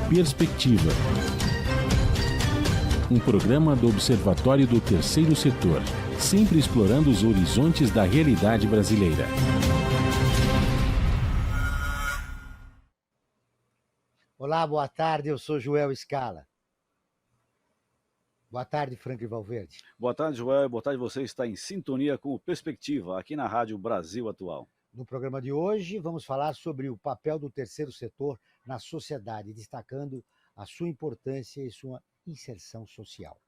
Perspectiva. Um programa do Observatório do Terceiro Setor, sempre explorando os horizontes da realidade brasileira. Olá, boa tarde, eu sou Joel Scala. Boa tarde, Franklin Valverde. Boa tarde, Joel. Boa tarde, você está em sintonia com o Perspectiva, aqui na Rádio Brasil Atual. No programa de hoje, vamos falar sobre o papel do terceiro setor na sociedade, destacando a sua importância e sua inserção social.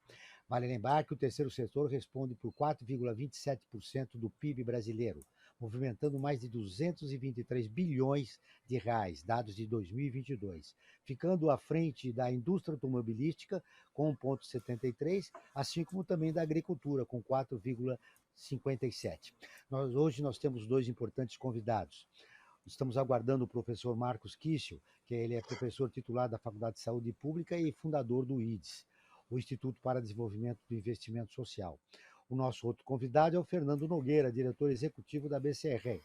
Vale lembrar que o terceiro setor responde por 4,27% do PIB brasileiro, movimentando mais de 223 bilhões de reais, dados de 2022, ficando à frente da indústria automobilística com 1,73, assim como também da agricultura com 4,57. Hoje nós temos dois importantes convidados. Estamos aguardando o professor Marcos Kiesel, que ele é professor titular da Faculdade de Saúde Pública e fundador do IDES, o Instituto para Desenvolvimento do Investimento Social. O nosso outro convidado é o Fernando Nogueira, diretor executivo da BCR.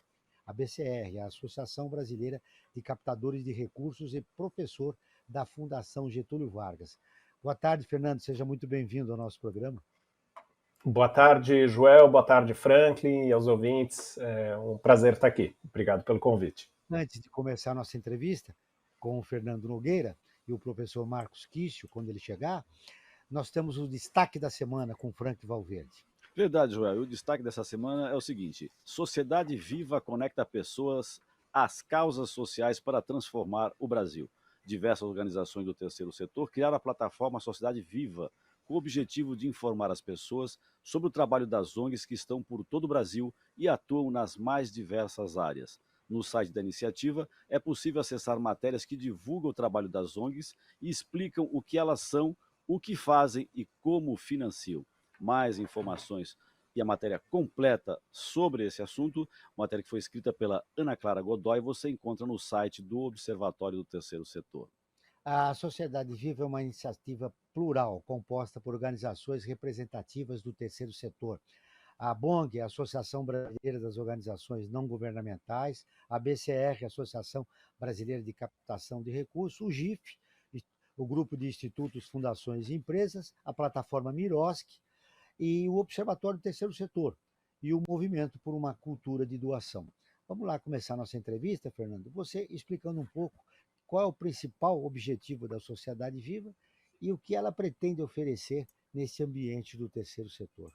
A BCR, a Associação Brasileira de Captadores de Recursos, e professor da Fundação Getúlio Vargas. Boa tarde, Fernando, seja muito bem-vindo ao nosso programa. Boa tarde, Joel, boa tarde, Franklin, e aos ouvintes. É um prazer estar aqui. Obrigado pelo convite. Antes de começar a nossa entrevista com o Fernando Nogueira e o professor Marcos Kiesel, quando ele chegar, nós temos o destaque da semana com o Franklin Valverde. Verdade, Joel. O destaque dessa semana é o seguinte: Sociedade Viva conecta pessoas às causas sociais para transformar o Brasil. Diversas organizações do terceiro setor criaram a plataforma Sociedade Viva, com o objetivo de informar as pessoas sobre o trabalho das ONGs que estão por todo o Brasil e atuam nas mais diversas áreas. No site da iniciativa, é possível acessar matérias que divulgam o trabalho das ONGs e explicam o que elas são, o que fazem e como financiam. Mais informações e a matéria completa sobre esse assunto, matéria que foi escrita pela Ana Clara Godoy, você encontra no site do Observatório do Terceiro Setor. A Sociedade Viva é uma iniciativa plural, composta por organizações representativas do terceiro setor. A BONG, a Associação Brasileira das Organizações Não Governamentais, a BCR, a Associação Brasileira de Captação de Recursos, o GIF, o Grupo de Institutos, Fundações e Empresas, a plataforma Mirosk e o Observatório do Terceiro Setor e o Movimento por uma Cultura de Doação. Vamos lá começar nossa entrevista, Fernando, você explicando um pouco qual é o principal objetivo da Sociedade Viva e o que ela pretende oferecer nesse ambiente do terceiro setor.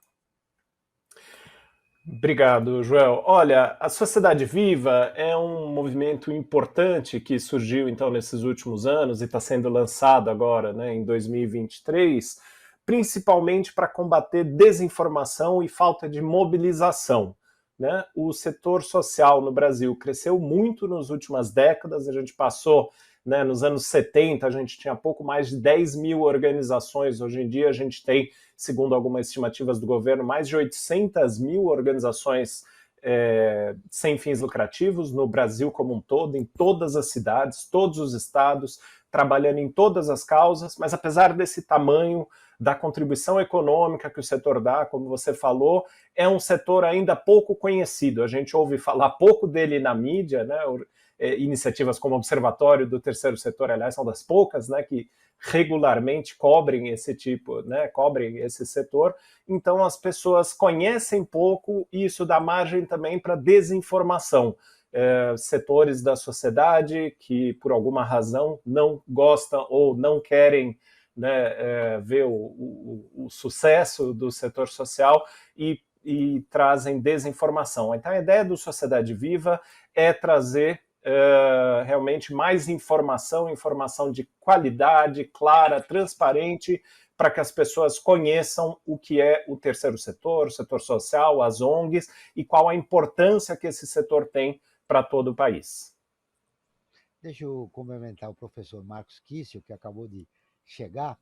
Obrigado, Joel. Olha, a Sociedade Viva é um movimento importante que surgiu, então, nesses últimos anos e está sendo lançado agora, né, em 2023, principalmente para combater desinformação e falta de mobilização. Né? O setor social no Brasil cresceu muito nas últimas décadas, a gente passou, né, nos anos 70, a gente tinha pouco mais de 10 mil organizações, hoje em dia a gente tem, segundo algumas estimativas do governo, mais de 800 mil organizações sem fins lucrativos no Brasil como um todo, em todas as cidades, todos os estados, trabalhando em todas as causas, mas apesar desse tamanho, da contribuição econômica que o setor dá, como você falou, é um setor ainda pouco conhecido. A gente ouve falar pouco dele na mídia, né? Iniciativas como o Observatório do Terceiro Setor, aliás, são das poucas, né, que regularmente cobrem esse tipo, né, cobrem esse setor. Então as pessoas conhecem pouco e isso dá margem também para desinformação. Setores da sociedade que, por alguma razão, não gostam ou não querem, né, ver o sucesso do setor social e trazem desinformação. Então a ideia do Sociedade Viva é trazer realmente mais informação de qualidade, clara, transparente, para que as pessoas conheçam o que é o terceiro setor, o setor social, as ONGs, e qual a importância que esse setor tem para todo o país. Deixa eu complementar o professor Marcos Kiesel, que acabou de chegar.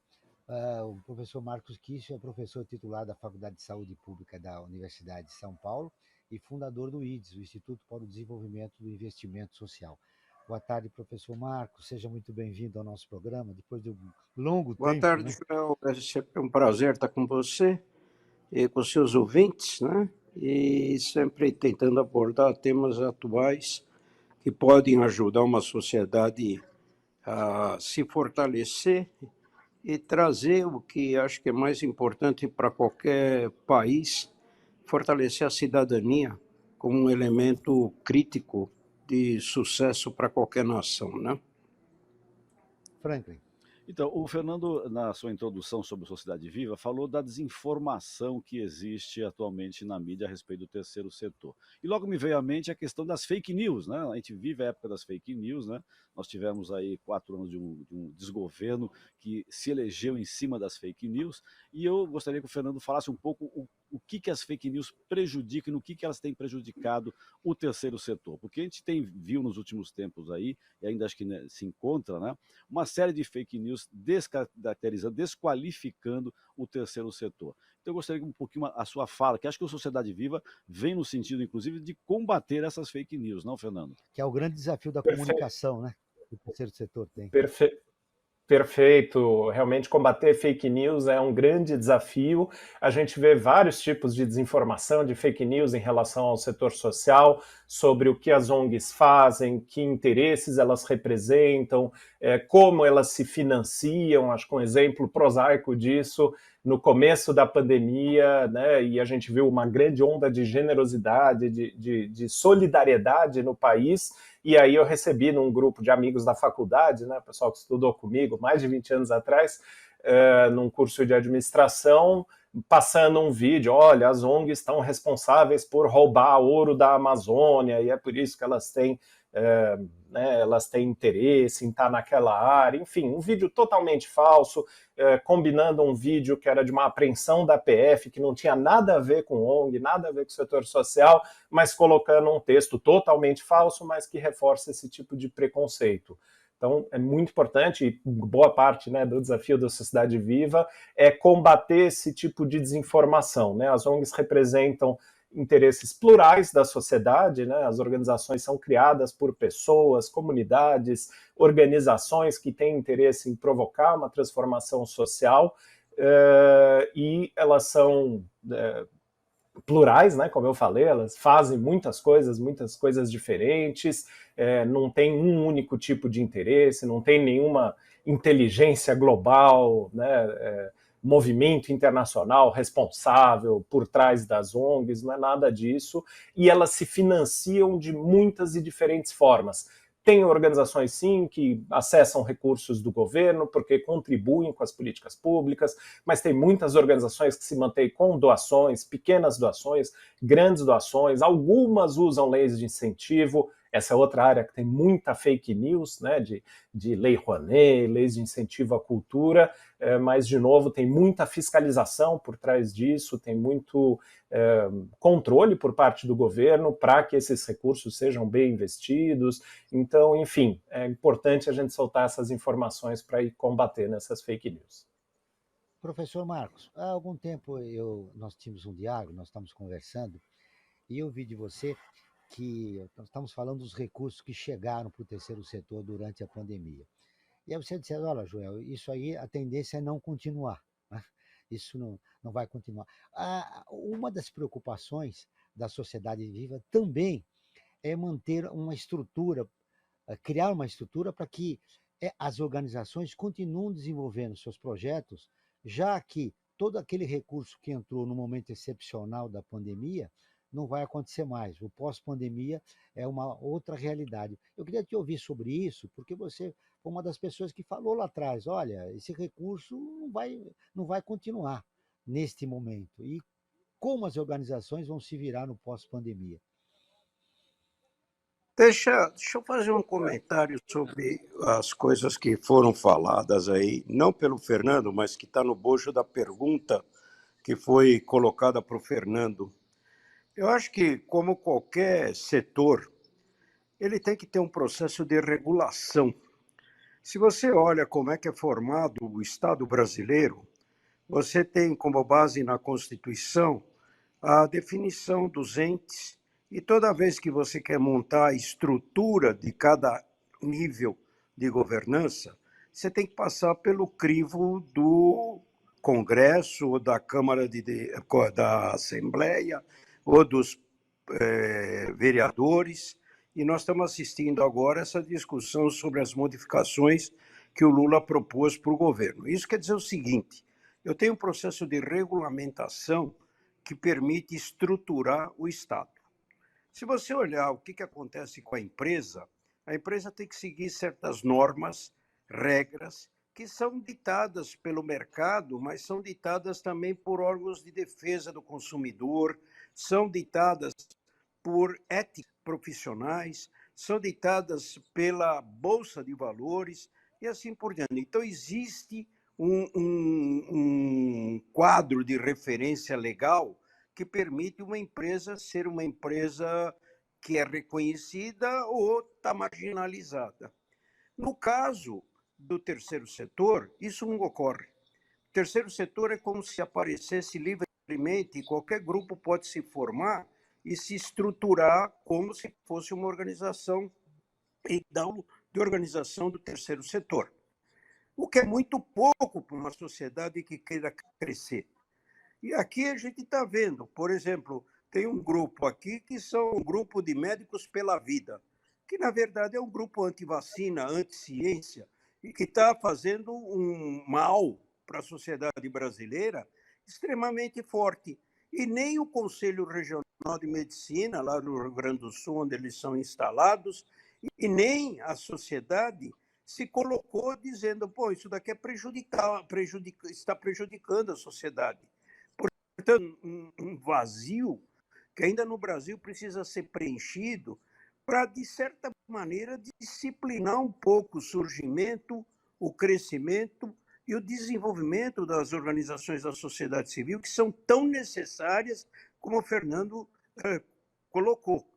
O professor Marcos Kiesel é professor titular da Faculdade de Saúde Pública da Universidade de São Paulo e fundador do IDES, o Instituto para o Desenvolvimento do Investimento Social. Boa tarde, professor Marcos, seja muito bem-vindo ao nosso programa, depois de um longo tempo. Boa tarde, Joel, é sempre um prazer estar com você e com seus ouvintes, né? E sempre tentando abordar temas atuais que podem ajudar uma sociedade a se fortalecer e trazer o que acho que é mais importante para qualquer país, fortalecer a cidadania como um elemento crítico de sucesso para qualquer nação, né? Franklin. Então, o Fernando, na sua introdução sobre Sociedade Viva, falou da desinformação que existe atualmente na mídia a respeito do terceiro setor. E logo me veio à mente a questão das fake news, né? A gente vive a época das fake news, né? Nós tivemos aí 4 anos de um desgoverno que se elegeu em cima das fake news, e eu gostaria que o Fernando falasse um pouco o que as fake news prejudicam e no que elas têm prejudicado o terceiro setor. Porque a gente viu nos últimos tempos aí, e ainda acho que, né, se encontra, né, uma série de fake news descaracterizando, desqualificando o terceiro setor. Então eu gostaria que um pouquinho a sua fala, que acho que a Sociedade Viva vem no sentido, inclusive, de combater essas fake news, não, Fernando? Que é o grande desafio da Perfeito. comunicação, né? Que o terceiro setor tem. Perfeito. Realmente combater fake news é um grande desafio. A gente vê vários tipos de desinformação, de fake news em relação ao setor social, sobre o que as ONGs fazem, que interesses elas representam, como elas se financiam. Acho que um exemplo prosaico disso, no começo da pandemia, né, e a gente viu uma grande onda de generosidade, de solidariedade no país. E aí eu recebi num grupo de amigos da faculdade, né, pessoal que estudou comigo mais de 20 anos atrás, num curso de administração, passando um vídeo, olha, as ONGs estão responsáveis por roubar ouro da Amazônia, e é por isso que elas têm, né, elas têm interesse em estar naquela área, enfim, um vídeo totalmente falso, combinando um vídeo que era de uma apreensão da PF, que não tinha nada a ver com ONG, nada a ver com o setor social, mas colocando um texto totalmente falso, mas que reforça esse tipo de preconceito. Então, é muito importante, e boa parte, né, do desafio da Sociedade Viva é combater esse tipo de desinformação, né? As ONGs representam interesses plurais da sociedade, né? As organizações são criadas por pessoas, comunidades, organizações que têm interesse em provocar uma transformação social, e elas são plurais, né, como eu falei, elas fazem muitas coisas diferentes, não tem um único tipo de interesse, não tem nenhuma inteligência global, né, movimento internacional responsável por trás das ONGs, não é nada disso, e elas se financiam de muitas e diferentes formas. Tem organizações, sim, que acessam recursos do governo porque contribuem com as políticas públicas, mas tem muitas organizações que se mantêm com doações, pequenas doações, grandes doações, algumas usam leis de incentivo. Essa é outra área que tem muita fake news, né, de Lei Rouanet, leis de incentivo à cultura, mas, de novo, tem muita fiscalização por trás disso, tem muito controle por parte do governo para que esses recursos sejam bem investidos. Então, enfim, é importante a gente soltar essas informações para ir combater nessas fake news. Professor Marcos, há algum tempo nós tínhamos um diálogo, nós estamos conversando, e eu vi de você que nós estamos falando dos recursos que chegaram para o terceiro setor durante a pandemia. E aí você disse, olha, Joel, isso aí a tendência é não continuar, né? Isso não vai continuar. Uma das preocupações da Sociedade Viva também é manter uma estrutura, criar uma estrutura para que as organizações continuem desenvolvendo seus projetos, já que todo aquele recurso que entrou no momento excepcional da pandemia não vai acontecer mais. O pós-pandemia é uma outra realidade. Eu queria te ouvir sobre isso, porque você foi uma das pessoas que falou lá atrás, olha, esse recurso não vai continuar neste momento. E como as organizações vão se virar no pós-pandemia? Deixa eu fazer um comentário sobre as coisas que foram faladas aí, não pelo Fernando, mas que está no bojo da pergunta que foi colocada para o Fernando. Eu acho que, como qualquer setor, ele tem que ter um processo de regulação. Se você olha como é que é formado o Estado brasileiro, você tem como base na Constituição a definição dos entes, e toda vez que você quer montar a estrutura de cada nível de governança, você tem que passar pelo crivo do Congresso, ou da Câmara da Assembleia, ou dos vereadores, e nós estamos assistindo agora essa discussão sobre as modificações que o Lula propôs para o governo. Isso quer dizer o seguinte, eu tenho um processo de regulamentação que permite estruturar o Estado. Se você olhar o que acontece com a empresa tem que seguir certas normas, regras, que são ditadas pelo mercado, mas são ditadas também por órgãos de defesa do consumidor, são ditadas por éticos profissionais, são ditadas pela Bolsa de Valores e assim por diante. Então, existe um quadro de referência legal que permite uma empresa ser uma empresa que é reconhecida ou está marginalizada. No caso do terceiro setor, isso não ocorre. O terceiro setor é como se aparecesse livremente, qualquer grupo pode se formar e se estruturar como se fosse uma organização de organização do terceiro setor. O que é muito pouco para uma sociedade que queira crescer. E aqui a gente está vendo, por exemplo, tem um grupo aqui que são um grupo de médicos pela vida, que na verdade é um grupo anti-vacina, anti-ciência, e que está fazendo um mal para a sociedade brasileira extremamente forte. E nem o Conselho Regional de Medicina, lá no Rio Grande do Sul, onde eles são instalados, e nem a sociedade se colocou dizendo, pô, isso daqui está prejudicando a sociedade. Portanto, um vazio que ainda no Brasil precisa ser preenchido para, de certa maneira, disciplinar um pouco o surgimento, o crescimento e o desenvolvimento das organizações da sociedade civil, que são tão necessárias como o Fernando colocou.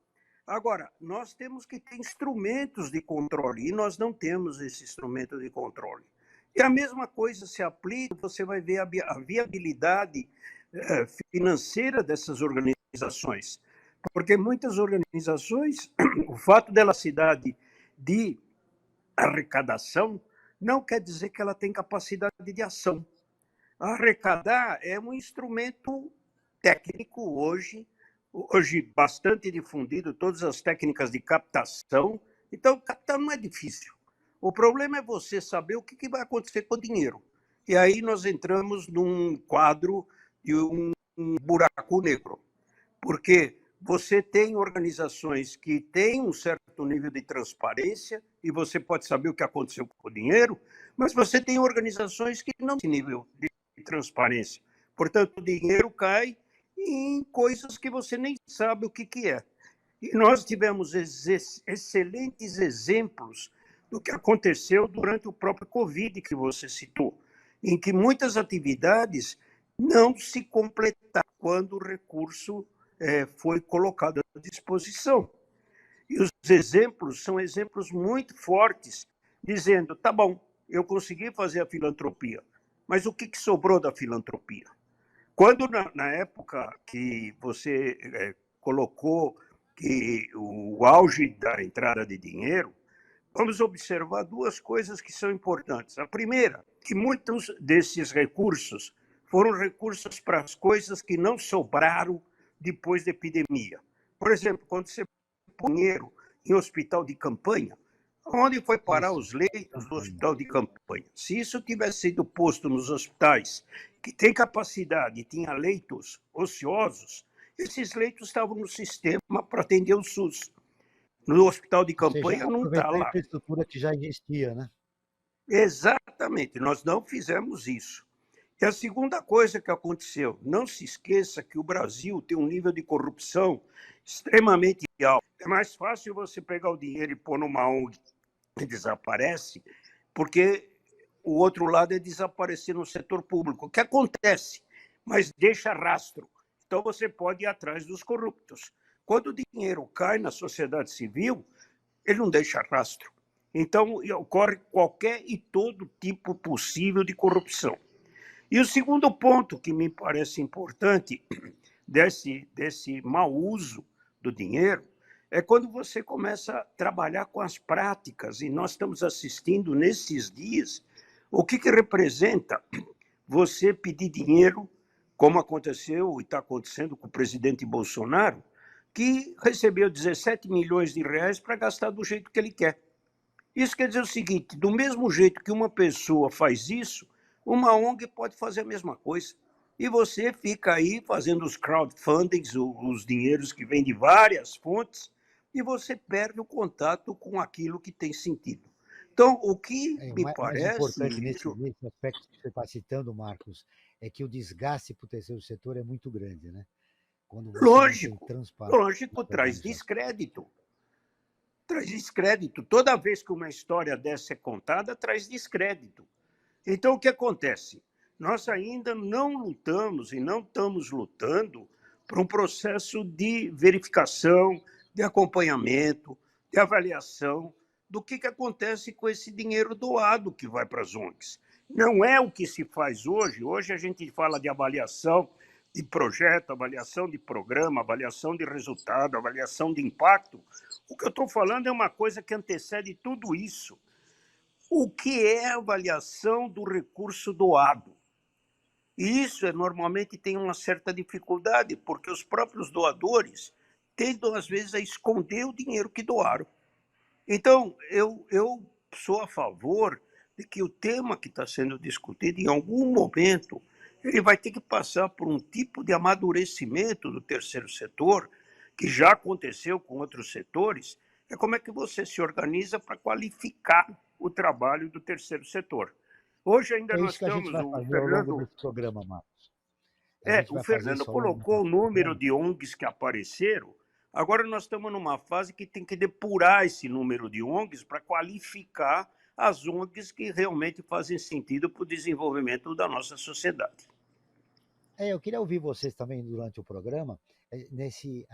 Agora, nós temos que ter instrumentos de controle, e nós não temos esse instrumento de controle. E a mesma coisa se aplica, você vai ver a viabilidade financeira dessas organizações. Porque muitas organizações, o fato dela se dar de arrecadação, não quer dizer que ela tem capacidade de ação. Arrecadar é um instrumento técnico hoje bastante difundido, todas as técnicas de captação. Então, captar não é difícil. O problema é você saber o que vai acontecer com o dinheiro. E aí nós entramos num quadro de um buraco negro. Porque você tem organizações que têm um certo nível de transparência e você pode saber o que aconteceu com o dinheiro, mas você tem organizações que não têm nível de transparência. Portanto, o dinheiro cai em coisas que você nem sabe o que é. E nós tivemos excelentes exemplos do que aconteceu durante o próprio Covid que você citou, em que muitas atividades não se completaram quando o recurso foi colocado à disposição. E os exemplos são exemplos muito fortes, dizendo, tá bom, eu consegui fazer a filantropia, mas o que sobrou da filantropia? Quando, na época que você colocou que o auge da entrada de dinheiro, vamos observar duas coisas que são importantes. A primeira, que muitos desses recursos foram recursos para as coisas que não sobraram depois da epidemia. Por exemplo, quando você põe dinheiro em hospital de campanha, onde foi parar os leitos do hospital de campanha? Se isso tivesse sido posto nos hospitais que têm capacidade e tinha leitos ociosos, esses leitos estavam no sistema para atender o SUS. No hospital de campanha não está lá. A infraestrutura que já existia, né? Exatamente, nós não fizemos isso. E a segunda coisa que aconteceu, não se esqueça que o Brasil tem um nível de corrupção extremamente alto. É mais fácil você pegar o dinheiro e pôr numa ONG que desaparece, porque o outro lado é desaparecer no setor público, que acontece, mas deixa rastro. Então você pode ir atrás dos corruptos. Quando o dinheiro cai na sociedade civil, ele não deixa rastro. Então ocorre qualquer e todo tipo possível de corrupção. E o segundo ponto que me parece importante desse mau uso do dinheiro é quando você começa a trabalhar com as práticas, e nós estamos assistindo nesses dias o que representa você pedir dinheiro, como aconteceu e está acontecendo com o presidente Bolsonaro, que recebeu 17 milhões de reais para gastar do jeito que ele quer. Isso quer dizer o seguinte, do mesmo jeito que uma pessoa faz isso, uma ONG pode fazer a mesma coisa. E você fica aí fazendo os crowdfundings, os dinheiros que vêm de várias fontes, e você perde o contato com aquilo que tem sentido. Então, o que me Mais parece, importante nesse aspecto que você está citando, Marcos, é que o desgaste para o terceiro setor é muito grande, né? Quando você não tem transparência. lógico, traz descrédito. Traz descrédito. Toda vez que uma história dessa é contada, traz descrédito. Então, o que acontece? Nós ainda não lutamos e não estamos lutando por um processo de verificação, de acompanhamento, de avaliação do que acontece com esse dinheiro doado que vai para as ONGs. Não é o que se faz hoje. Hoje a gente fala de avaliação de projeto, avaliação de programa, avaliação de resultado, avaliação de impacto. O que eu estou falando é uma coisa que antecede tudo isso. O que é a avaliação do recurso doado? E isso normalmente tem uma certa dificuldade, porque os próprios doadores tendem, às vezes, a esconder o dinheiro que doaram. Então, eu sou a favor de que o tema que está sendo discutido, em algum momento, ele vai ter que passar por um tipo de amadurecimento do terceiro setor, que já aconteceu com outros setores, é como é que você se organiza para qualificar o trabalho do terceiro setor. Hoje ainda nós estamos... O Fernando, programa, Marcos. O Fernando colocou o número de ONGs que apareceram. Agora nós estamos numa fase que tem que depurar esse número de ONGs para qualificar as ONGs que realmente fazem sentido para o desenvolvimento da nossa sociedade. Eu queria ouvir vocês também durante o programa, nesse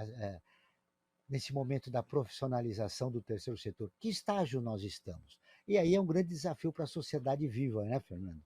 momento da profissionalização do terceiro setor. Que estágio nós estamos? E aí é um grande desafio para a sociedade viva, né, Fernando?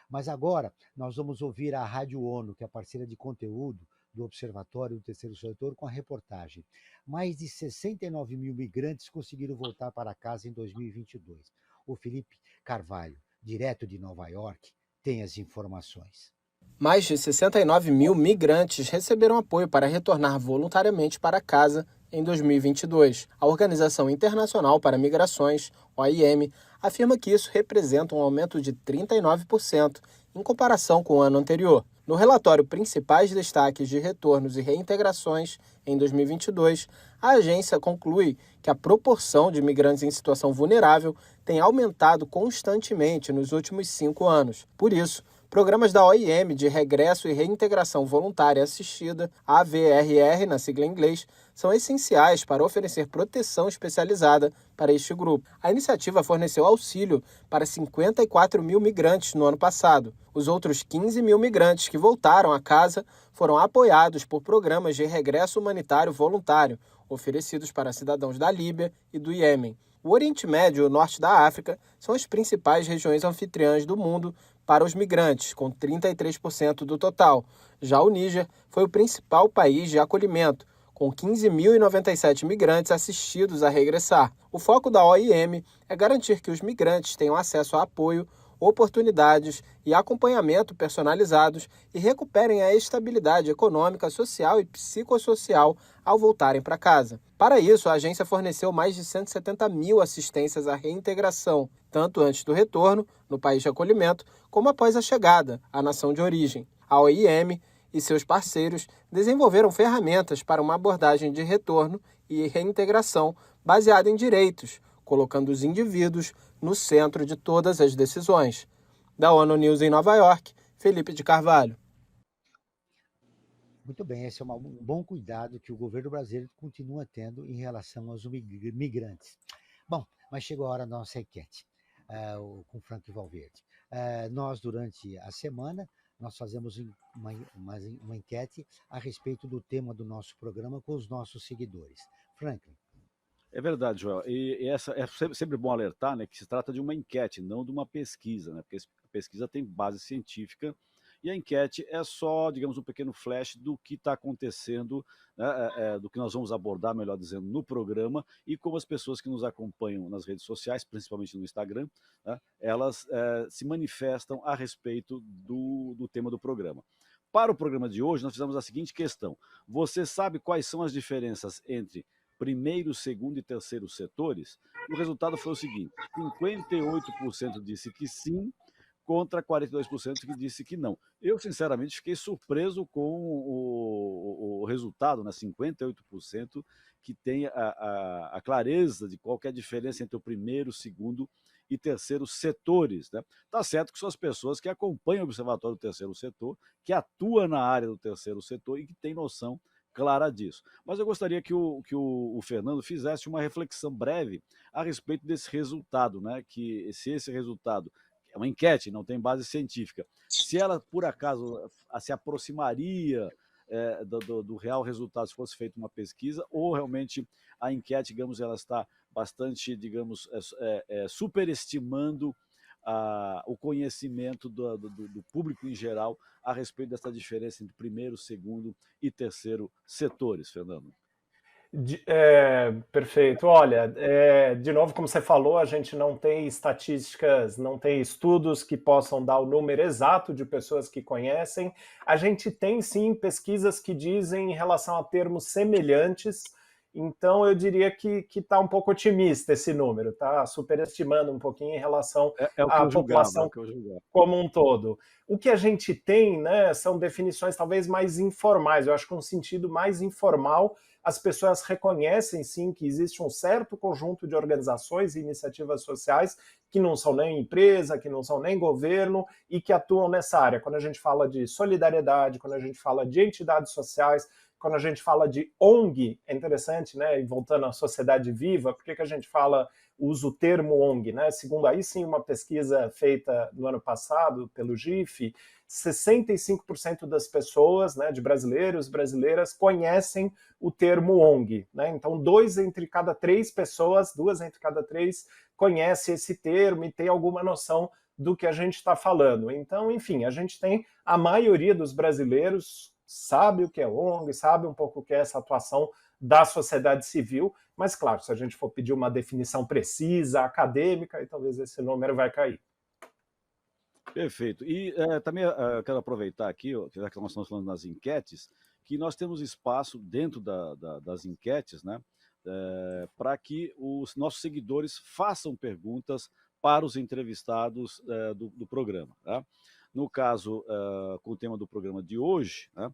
Mas agora nós vamos ouvir a Rádio ONU, que é parceira de conteúdo do Observatório do Terceiro Setor, com a reportagem. Mais de 69 mil migrantes conseguiram voltar para casa em 2022. O Felipe Carvalho, direto de Nova York, tem as informações. Mais de 69 mil migrantes receberam apoio para retornar voluntariamente para casa em 2022. A Organização Internacional para Migrações, OIM, afirma que isso representa um aumento de 39% em comparação com o ano anterior. No relatório Principais Destaques de Retornos e Reintegrações, em 2022, a agência conclui que a proporção de migrantes em situação vulnerável tem aumentado constantemente nos últimos 5 anos. Por isso, programas da OIM de Regresso e Reintegração Voluntária Assistida, AVRR na sigla em inglês, são essenciais para oferecer proteção especializada para este grupo. A iniciativa forneceu auxílio para 54 mil migrantes no ano passado. Os outros 15 mil migrantes que voltaram a casa foram apoiados por programas de regresso humanitário voluntário, oferecidos para cidadãos da Líbia e do Iêmen. O Oriente Médio e o Norte da África são as principais regiões anfitriãs do mundo para os migrantes, com 33% do total. Já o Níger foi o principal país de acolhimento, com 15.097 migrantes assistidos a regressar. O foco da OIM é garantir que os migrantes tenham acesso a apoio, oportunidades e acompanhamento personalizados e recuperem a estabilidade econômica, social e psicossocial ao voltarem para casa. Para isso, a agência forneceu mais de 170 mil assistências à reintegração, tanto antes do retorno, no país de acolhimento, como após a chegada à nação de origem. A OIM e seus parceiros desenvolveram ferramentas para uma abordagem de retorno e reintegração baseada em direitos, colocando os indivíduos no centro de todas as decisões. Da ONU News em Nova York, Felipe de Carvalho. Muito bem, esse é um bom cuidado que o governo brasileiro continua tendo em relação aos migrantes. Bom, mas chegou a hora da nossa enquete com Frank Valverde. Nós, durante a semana, nós fazemos uma enquete a respeito do tema do nosso programa com os nossos seguidores. Franklin. É verdade, Joel. E essa é sempre bom alertar, né, que se trata de uma enquete, não de uma pesquisa, né, porque a pesquisa tem base científica e a enquete é só, digamos, um pequeno flash do que está acontecendo, né, do que nós vamos abordar, melhor dizendo, no programa e como as pessoas que nos acompanham nas redes sociais, principalmente no Instagram, né, elas se manifestam a respeito do tema do programa. Para o programa de hoje, nós fizemos a seguinte questão: você sabe quais são as diferenças entre primeiro, segundo e terceiro setores? E o resultado foi o seguinte: 58% disse que sim, contra 42% que disse que não. Eu, sinceramente, fiquei surpreso com o resultado, né? 58% que tem a clareza de qual que é a diferença entre o primeiro, segundo e terceiro setores. Né? Tá certo que são as pessoas que acompanham o Observatório do Terceiro Setor, que atuam na área do terceiro setor e que têm noção clara disso. Mas eu gostaria que o Fernando fizesse uma reflexão breve a respeito desse resultado, né? Que se esse resultado é uma enquete, não tem base científica, se ela por acaso se aproximaria do real resultado se fosse feita uma pesquisa, ou realmente a enquete, digamos, ela está bastante, digamos, superestimando o conhecimento do público em geral a respeito dessa diferença entre primeiro, segundo e terceiro setores, Fernando. Perfeito. Olha, de novo, como você falou, a gente não tem estatísticas, não tem estudos que possam dar o número exato de pessoas que conhecem. A gente tem, sim, pesquisas que dizem em relação a termos semelhantes. Então, eu diria que está um pouco otimista esse número, tá? Superestimando um pouquinho em relação à população como um todo. O que a gente tem, né, são definições talvez mais informais. Eu acho que um sentido mais informal, as pessoas reconhecem, sim, que existe um certo conjunto de organizações e iniciativas sociais que não são nem empresa, que não são nem governo e que atuam nessa área. Quando a gente fala de solidariedade, quando a gente fala de entidades sociais, quando a gente fala de ONG, é interessante, né? E voltando à sociedade viva, por que a gente usa o termo ONG, né? Segundo aí sim uma pesquisa feita no ano passado pelo GIF, 65% das pessoas, né, de brasileiros e brasileiras, conhecem o termo ONG, né? Então, 2 entre cada 3 pessoas, 2 entre cada 3 conhecem esse termo e tem alguma noção do que a gente está falando. Então, enfim, a gente tem a maioria dos brasileiros sabe o que é ONG, sabe um pouco o que é essa atuação da sociedade civil, mas claro, se a gente for pedir uma definição precisa, acadêmica, aí talvez esse número vai cair. Perfeito. E também quero aproveitar aqui, já que nós estamos falando das enquetes, que nós temos espaço dentro das enquetes, né, para que os nossos seguidores façam perguntas para os entrevistados do programa. Tá? No caso, com o tema do programa de hoje, né,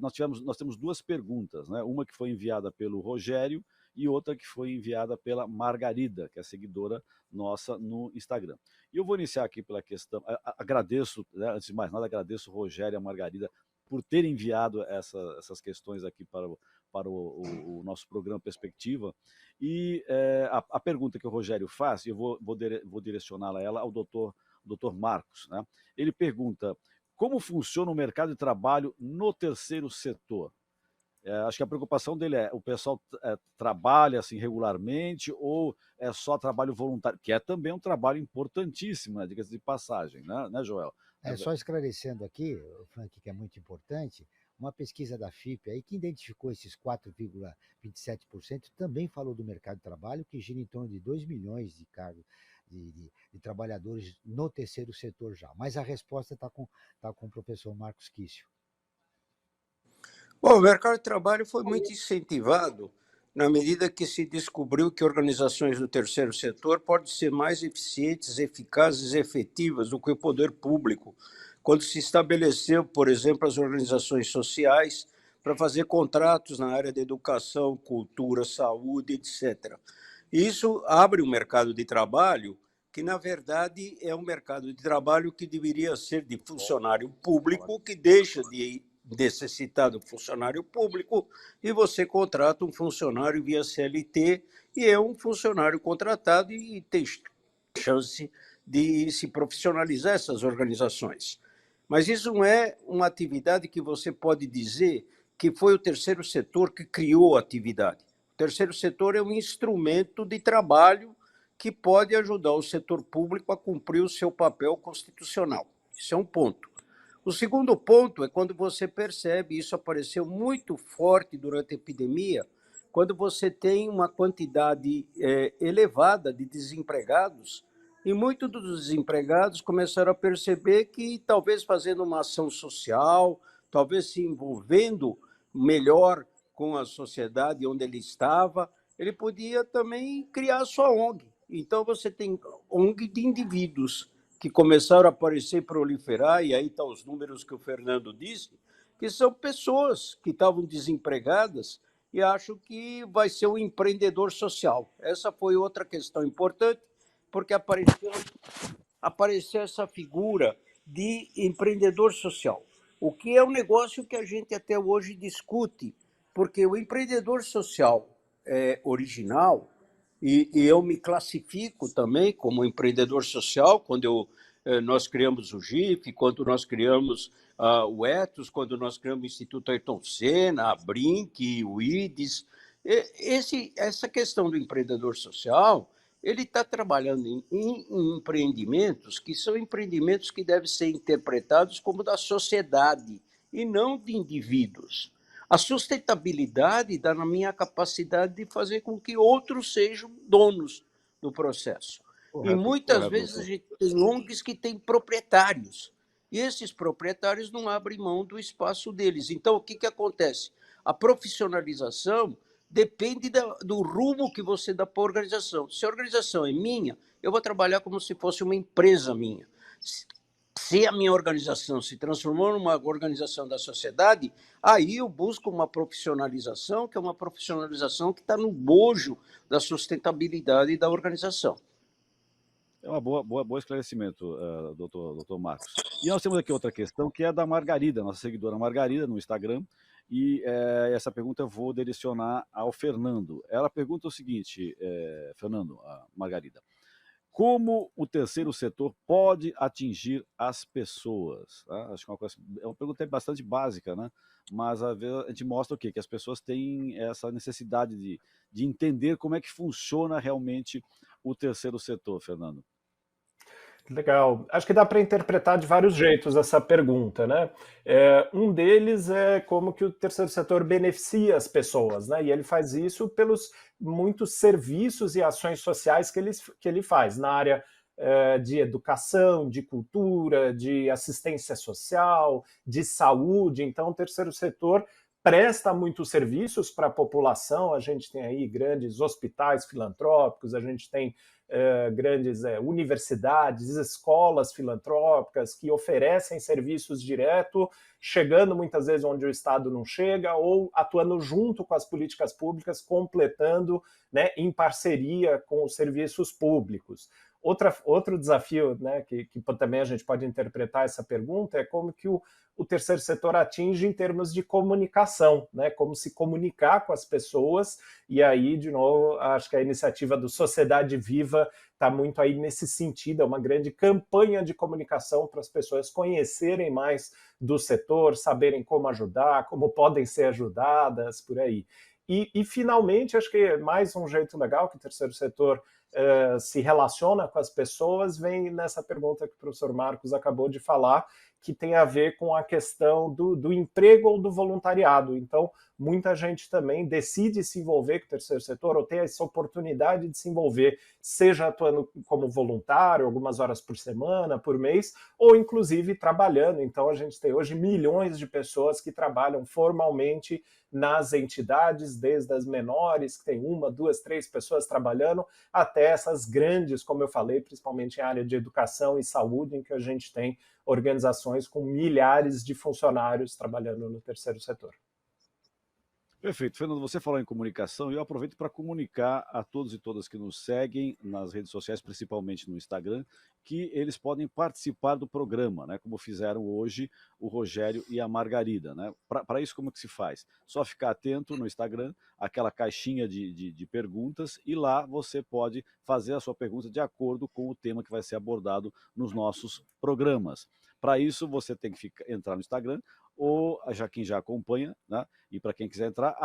nós temos 2 perguntas, né? Uma que foi enviada pelo Rogério e outra que foi enviada pela Margarida, que é seguidora nossa no Instagram. E eu vou iniciar aqui pela questão, agradeço, né, antes de mais nada, agradeço o Rogério e a Margarida por terem enviado essas questões aqui para o nosso programa Perspectiva. E a pergunta que o Rogério faz, eu vou direcioná-la ao doutor Marcos, né? Ele pergunta: como funciona o mercado de trabalho no terceiro setor? Acho que a preocupação dele o pessoal trabalha assim regularmente ou é só trabalho voluntário, que é também um trabalho importantíssimo, né, diga-se de passagem, né, Joel? Só esclarecendo aqui, Frank, que é muito importante, uma pesquisa da FIPE aí que identificou esses 4,27% também falou do mercado de trabalho, que gira em torno de 2 milhões de cargos de trabalhadores no terceiro setor já. Mas a resposta está com o professor Marcos Quício. Bom, o mercado de trabalho foi muito incentivado na medida que se descobriu que organizações do terceiro setor podem ser mais eficientes, eficazes e efetivas do que o poder público, quando se estabeleceu, por exemplo, as organizações sociais para fazer contratos na área da educação, cultura, saúde, etc. Isso abre um mercado de trabalho que, na verdade, é um mercado de trabalho que deveria ser de funcionário público, que deixa de necessitar do funcionário público e você contrata um funcionário via CLT e é um funcionário contratado e tem chance de se profissionalizar essas organizações. Mas isso não é uma atividade que você pode dizer que foi o terceiro setor que criou a atividade. O terceiro setor é um instrumento de trabalho que pode ajudar o setor público a cumprir o seu papel constitucional. Isso é um ponto. O segundo ponto é quando você percebe, isso apareceu muito forte durante a epidemia, quando você tem uma quantidade elevada de desempregados E muitos dos desempregados começaram a perceber que talvez fazendo uma ação social, talvez se envolvendo melhor com a sociedade onde ele estava, ele podia também criar a sua ONG. Então você tem ONG de indivíduos que começaram a aparecer e proliferar, e aí estão os números que o Fernando disse, que são pessoas que estavam desempregadas e acho que vai ser um empreendedor social. Essa foi outra questão importante, porque apareceu essa figura de empreendedor social, o que é um negócio que a gente até hoje discute, porque o empreendedor social original, e eu me classifico também como empreendedor social, quando nós criamos o GIF, quando nós criamos o Ethos, quando nós criamos o Instituto Ayrton Senna, a Brinc, o IDES. Essa questão do empreendedor social, ele está trabalhando em empreendimentos que são empreendimentos que devem ser interpretados como da sociedade e não de indivíduos. A sustentabilidade está na minha capacidade de fazer com que outros sejam donos do processo. E muitas vezes a gente tem ONGs que têm proprietários, e esses proprietários não abrem mão do espaço deles. Então, o que acontece? A profissionalização depende do rumo que você dá para a organização. Se a organização é minha, eu vou trabalhar como se fosse uma empresa minha. Se a minha organização se transformou numa organização da sociedade, aí eu busco uma profissionalização, que é uma profissionalização que está no bojo da sustentabilidade da organização. É uma boa esclarecimento, doutor Marcos. E nós temos aqui outra questão, que é da Margarida, nossa seguidora Margarida, no Instagram, e essa pergunta eu vou direcionar ao Fernando. Ela pergunta o seguinte, Fernando, a Margarida: como o terceiro setor pode atingir as pessoas? Tá? Acho que é uma pergunta bastante básica, né? Mas a gente mostra o quê? Que as pessoas têm essa necessidade de entender como é que funciona realmente o terceiro setor, Fernando. Legal. Acho que dá para interpretar de vários jeitos essa pergunta, né? Um deles é como que o terceiro setor beneficia as pessoas, né? E ele faz isso pelos muitos serviços e ações sociais que ele faz na área de educação, de cultura, de assistência social, de saúde. Então, o terceiro setor presta muitos serviços para a população. A gente tem aí grandes hospitais filantrópicos, a gente tem grandes universidades, escolas filantrópicas que oferecem serviços direto, chegando muitas vezes onde o Estado não chega, ou atuando junto com as políticas públicas, completando, né, em parceria com os serviços públicos. Outro desafio, né, que também a gente pode interpretar essa pergunta é como que o terceiro setor atinge em termos de comunicação, né, como se comunicar com as pessoas, e aí, de novo, acho que a iniciativa do Sociedade Viva está muito aí nesse sentido, é uma grande campanha de comunicação para as pessoas conhecerem mais do setor, saberem como ajudar, como podem ser ajudadas, por aí. E finalmente, acho que mais um jeito legal que o terceiro setor se relaciona com as pessoas vem nessa pergunta que o professor Marcos acabou de falar, que tem a ver com a questão do emprego ou do voluntariado. Então, muita gente também decide se envolver com o terceiro setor ou tem essa oportunidade de se envolver, seja atuando como voluntário, algumas horas por semana, por mês, ou inclusive trabalhando. Então, a gente tem hoje milhões de pessoas que trabalham formalmente nas entidades, desde as menores, que tem 1, 2, 3 pessoas trabalhando, até essas grandes, como eu falei, principalmente em área de educação e saúde, em que a gente tem organizações com milhares de funcionários trabalhando no terceiro setor. Perfeito. Fernando, você falou em comunicação e eu aproveito para comunicar a todos e todas que nos seguem nas redes sociais, principalmente no Instagram, que eles podem participar do programa, né? Como fizeram hoje o Rogério e a Margarida, né? Para isso, como que se faz? Só ficar atento no Instagram, aquela caixinha de perguntas, e lá você pode fazer a sua pergunta de acordo com o tema que vai ser abordado nos nossos programas. Para isso, você tem que entrar no Instagram, ou quem já acompanha, né? E para quem quiser entrar,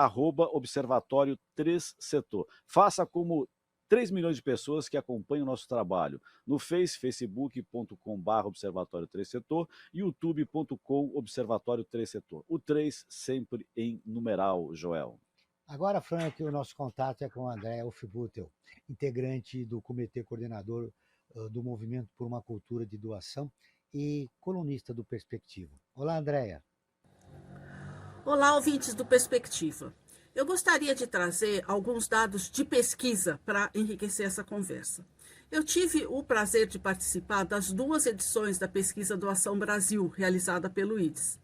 @Observatório 3 Setor. Faça como 3 milhões de pessoas que acompanham o nosso trabalho no facebook.com/Observatório 3 Setor, youtube.com/Observatório 3 Setor. O 3 sempre em numeral, Joel. Agora, Frank, o nosso contato é com o André Ufbutel, integrante do Comitê Coordenador do Movimento por uma Cultura de Doação e colunista do Perspectiva. Olá, Andréia. Olá, ouvintes do Perspectiva. Eu gostaria de trazer alguns dados de pesquisa para enriquecer essa conversa. Eu tive o prazer de participar das 2 edições da pesquisa Doação Brasil, realizada pelo IDES.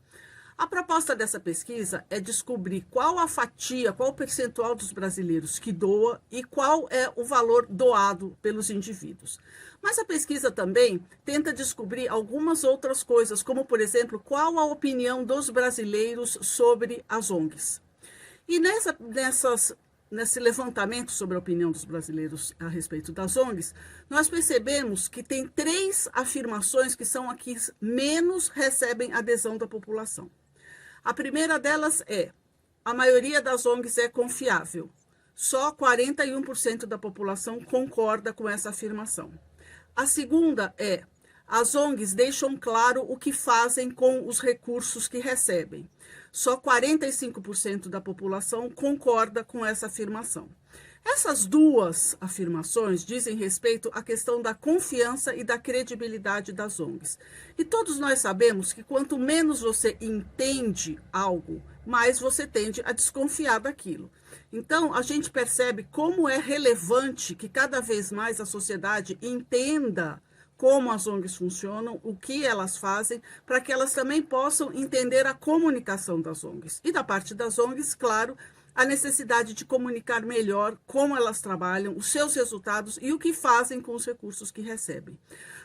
A proposta dessa pesquisa é descobrir qual a fatia, qual o percentual dos brasileiros que doa e qual é o valor doado pelos indivíduos. Mas a pesquisa também tenta descobrir algumas outras coisas, como, por exemplo, qual a opinião dos brasileiros sobre as ONGs. E nesse levantamento sobre a opinião dos brasileiros a respeito das ONGs, nós percebemos que tem 3 afirmações que são as que menos recebem adesão da população. A primeira delas é: a maioria das ONGs é confiável. Só 41% da população concorda com essa afirmação. A segunda é: as ONGs deixam claro o que fazem com os recursos que recebem. Só 45% da população concorda com essa afirmação. Essas 2 afirmações dizem respeito à questão da confiança e da credibilidade das ONGs. E todos nós sabemos que quanto menos você entende algo, mais você tende a desconfiar daquilo. Então, a gente percebe como é relevante que cada vez mais a sociedade entenda como as ONGs funcionam, o que elas fazem, para que elas também possam entender a comunicação das ONGs. E da parte das ONGs, claro, a necessidade de comunicar melhor como elas trabalham, os seus resultados e o que fazem com os recursos que recebem.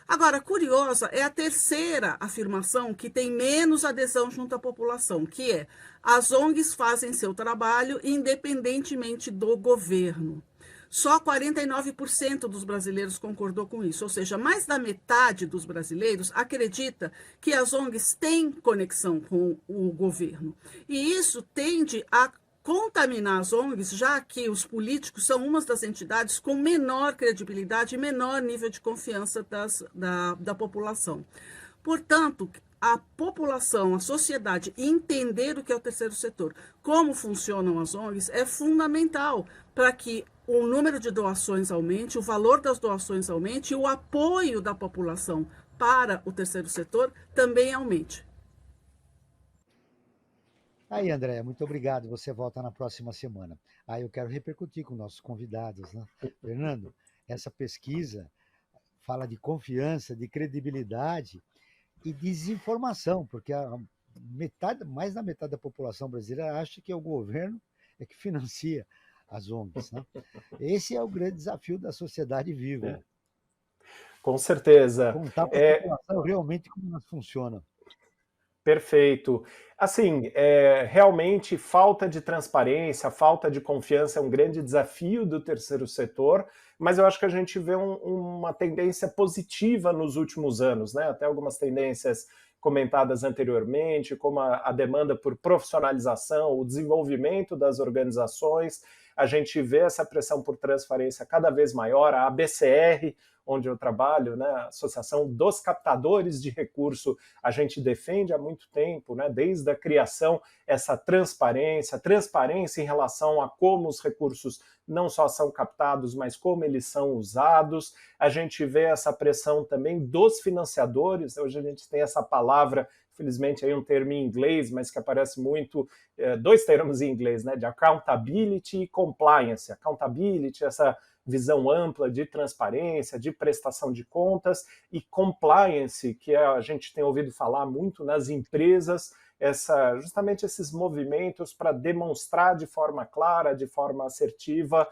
Agora, curiosa é a terceira afirmação que tem menos adesão junto à população, que é: as ONGs fazem seu trabalho independentemente do governo. Só 49% dos brasileiros concordou com isso, ou seja, mais da metade dos brasileiros acredita que as ONGs têm conexão com o governo. E isso tende a contaminar as ONGs, já que os políticos são uma das entidades com menor credibilidade e menor nível de confiança da população. Portanto, a população, a sociedade, entender o que é o terceiro setor, como funcionam as ONGs, é fundamental para que o número de doações aumente, o valor das doações aumente e o apoio da população para o terceiro setor também aumente. Aí, Andréia, muito obrigado. Você volta na próxima semana. Aí eu quero repercutir com nossos convidados, né? Fernando, essa pesquisa fala de confiança, de credibilidade e desinformação, porque mais da metade da população brasileira acha que é o governo é que financia as ONGs, né? Esse é o grande desafio da sociedade viva. Com certeza. Contar para a população realmente como elas funcionam. Perfeito. Assim, realmente falta de transparência, falta de confiança é um grande desafio do terceiro setor, mas eu acho que a gente vê uma tendência positiva nos últimos anos, né? Até algumas tendências comentadas anteriormente, como a demanda por profissionalização, o desenvolvimento das organizações. A gente vê essa pressão por transparência cada vez maior. A ABCR, onde eu trabalho, né, a Associação dos Captadores de Recurso, a gente defende há muito tempo, né, desde a criação, essa transparência em relação a como os recursos não só são captados, mas como eles são usados. A gente vê essa pressão também dos financiadores. Hoje a gente tem essa palavra, infelizmente aí um termo em inglês, mas que aparece muito, 2 termos em inglês, né, de accountability e compliance. Accountability, essa visão ampla de transparência, de prestação de contas, e compliance, que a gente tem ouvido falar muito nas empresas, justamente esses movimentos para demonstrar de forma clara, de forma assertiva,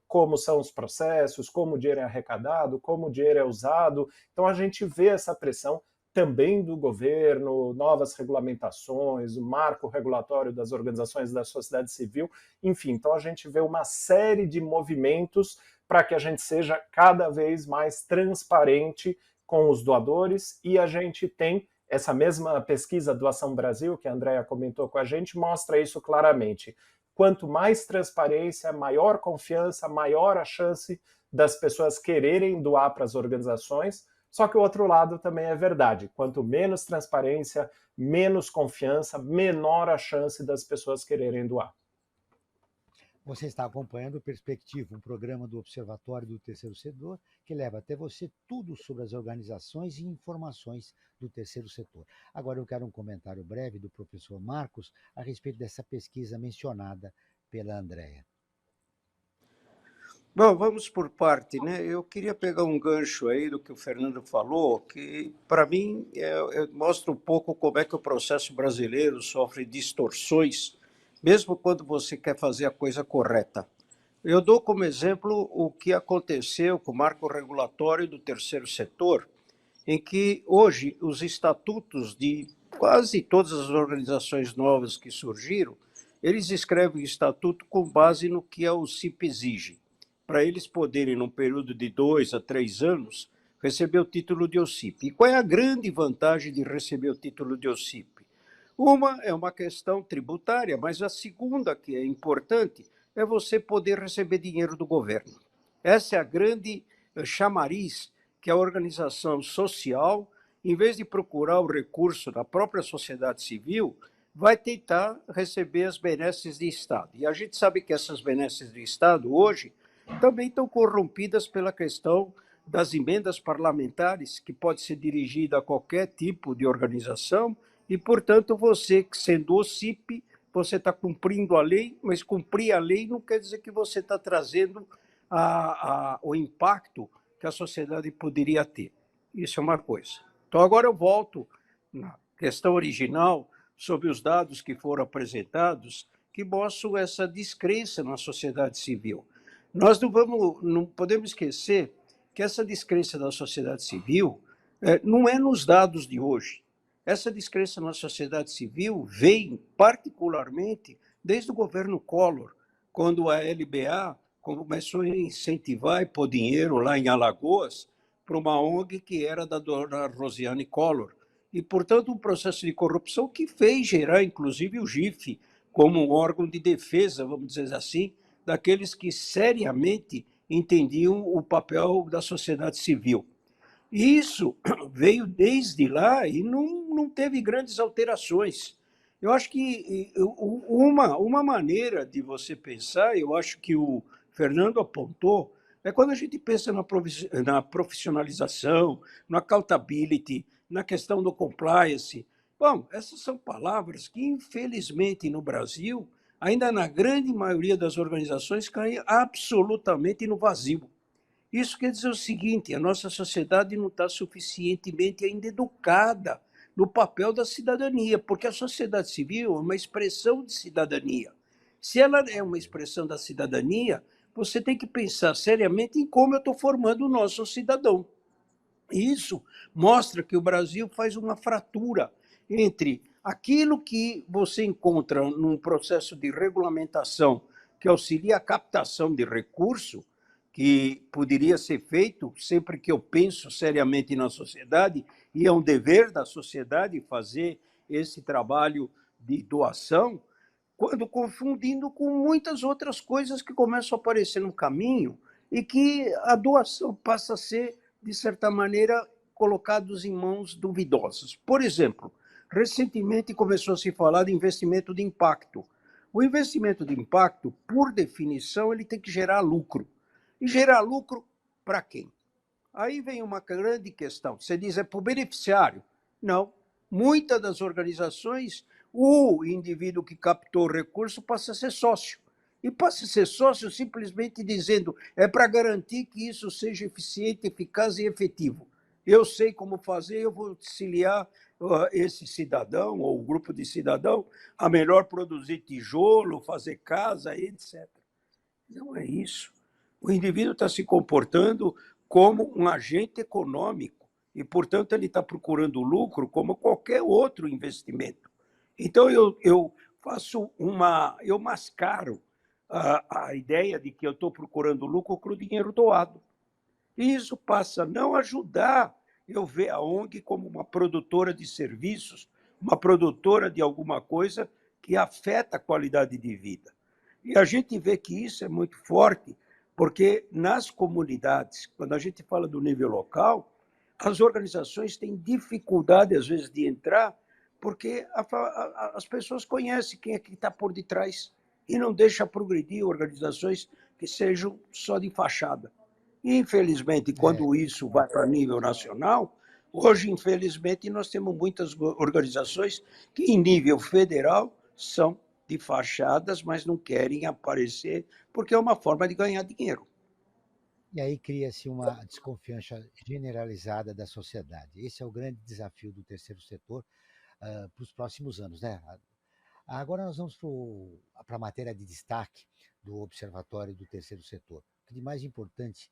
como são os processos, como o dinheiro é arrecadado, como o dinheiro é usado. Então a gente vê essa pressão também do governo, novas regulamentações, o marco regulatório das organizações da sociedade civil, enfim, então a gente vê uma série de movimentos para que a gente seja cada vez mais transparente com os doadores, e a gente tem essa mesma pesquisa Doação Brasil, que a Andréia comentou com a gente, mostra isso claramente. Quanto mais transparência, maior confiança, maior a chance das pessoas quererem doar para as organizações. Só que o outro lado também é verdade. Quanto menos transparência, menos confiança, menor a chance das pessoas quererem doar. Você está acompanhando o Perspectiva, um programa do Observatório do Terceiro Setor, que leva até você tudo sobre as organizações e informações do terceiro setor. Agora eu quero um comentário breve do professor Marcos a respeito dessa pesquisa mencionada pela Andrea. Bom, vamos por parte, né? Eu queria pegar um gancho aí do que o Fernando falou, que para mim mostra um pouco como é que o processo brasileiro sofre distorções, mesmo quando você quer fazer a coisa correta. Eu dou como exemplo o que aconteceu com o marco regulatório do terceiro setor, em que hoje os estatutos de quase todas as organizações novas que surgiram, eles escrevem o estatuto com base no que o CIP exige, para eles poderem, num período de 2 a 3 anos, receber o título de OCIP. E qual é a grande vantagem de receber o título de OCIP? Uma é uma questão tributária, mas a segunda, que é importante, é você poder receber dinheiro do governo. Essa é a grande chamariz que a organização social, em vez de procurar o recurso da própria sociedade civil, vai tentar receber as benesses do Estado. E a gente sabe que essas benesses do Estado, hoje, também estão corrompidas pela questão das emendas parlamentares, que pode ser dirigida a qualquer tipo de organização, e, portanto, você, sendo OCIP, você está cumprindo a lei, mas cumprir a lei não quer dizer que você está trazendo o impacto que a sociedade poderia ter. Isso é uma coisa. Então, agora eu volto na questão original sobre os dados que foram apresentados, que mostram essa descrença na sociedade civil. Nós não podemos esquecer que essa descrença da sociedade civil não é nos dados de hoje. Essa descrença na sociedade civil vem particularmente desde o governo Collor, quando a LBA começou a incentivar e pôr dinheiro lá em Alagoas para uma ONG que era da dona Rosiane Collor. E, portanto, um processo de corrupção que fez gerar, inclusive, o GIF como um órgão de defesa, vamos dizer assim, daqueles que seriamente entendiam o papel da sociedade civil. E isso veio desde lá e não teve grandes alterações. Eu acho que uma maneira de você pensar, eu acho que o Fernando apontou, é quando a gente pensa na profissionalização, no accountability, na questão do compliance. Bom, essas são palavras que, infelizmente, no Brasil, ainda na grande maioria das organizações, caem absolutamente no vazio. Isso quer dizer o seguinte: a nossa sociedade não está suficientemente ainda educada no papel da cidadania, porque a sociedade civil é uma expressão de cidadania. Se ela é uma expressão da cidadania, você tem que pensar seriamente em como eu estou formando o nosso cidadão. E isso mostra que o Brasil faz uma fratura entre aquilo que você encontra num processo de regulamentação que auxilia a captação de recurso, que poderia ser feito sempre que eu penso seriamente na sociedade, e é um dever da sociedade fazer esse trabalho de doação, quando confundindo com muitas outras coisas que começam a aparecer no caminho e que a doação passa a ser, de certa maneira, colocados em mãos duvidosas. Por exemplo, recentemente começou a se falar de investimento de impacto. O investimento de impacto, por definição, ele tem que gerar lucro. E gerar lucro para quem? Aí vem uma grande questão. Você diz, é para o beneficiário? Não. Muitas das organizações, o indivíduo que captou o recurso passa a ser sócio. E passa a ser sócio simplesmente dizendo, é para garantir que isso seja eficiente, eficaz e efetivo. Eu sei como fazer, eu vou auxiliar esse cidadão ou o grupo de cidadão a melhor produzir tijolo, fazer casa, etc. Não é isso. O indivíduo está se comportando como um agente econômico e, portanto, ele está procurando lucro como qualquer outro investimento. Então, eu mascaro a ideia de que eu estou procurando lucro com o dinheiro doado. E isso passa a não ajudar eu ver a ONG como uma produtora de serviços, uma produtora de alguma coisa que afeta a qualidade de vida. E a gente vê que isso é muito forte, porque nas comunidades, quando a gente fala do nível local, as organizações têm dificuldade, às vezes, de entrar, porque as pessoas conhecem quem é que está por detrás. e não deixa progredir organizações que sejam só de fachada. E, infelizmente, quando isso vai para nível nacional, hoje, infelizmente, nós temos muitas organizações que, em nível federal, são de fachadas, mas não querem aparecer, porque é uma forma de ganhar dinheiro. E aí cria-se uma desconfiança generalizada da sociedade. Esse é o grande desafio do terceiro setor para os próximos anos, né? Agora nós vamos para a matéria de destaque do Observatório do Terceiro Setor. O que de mais importante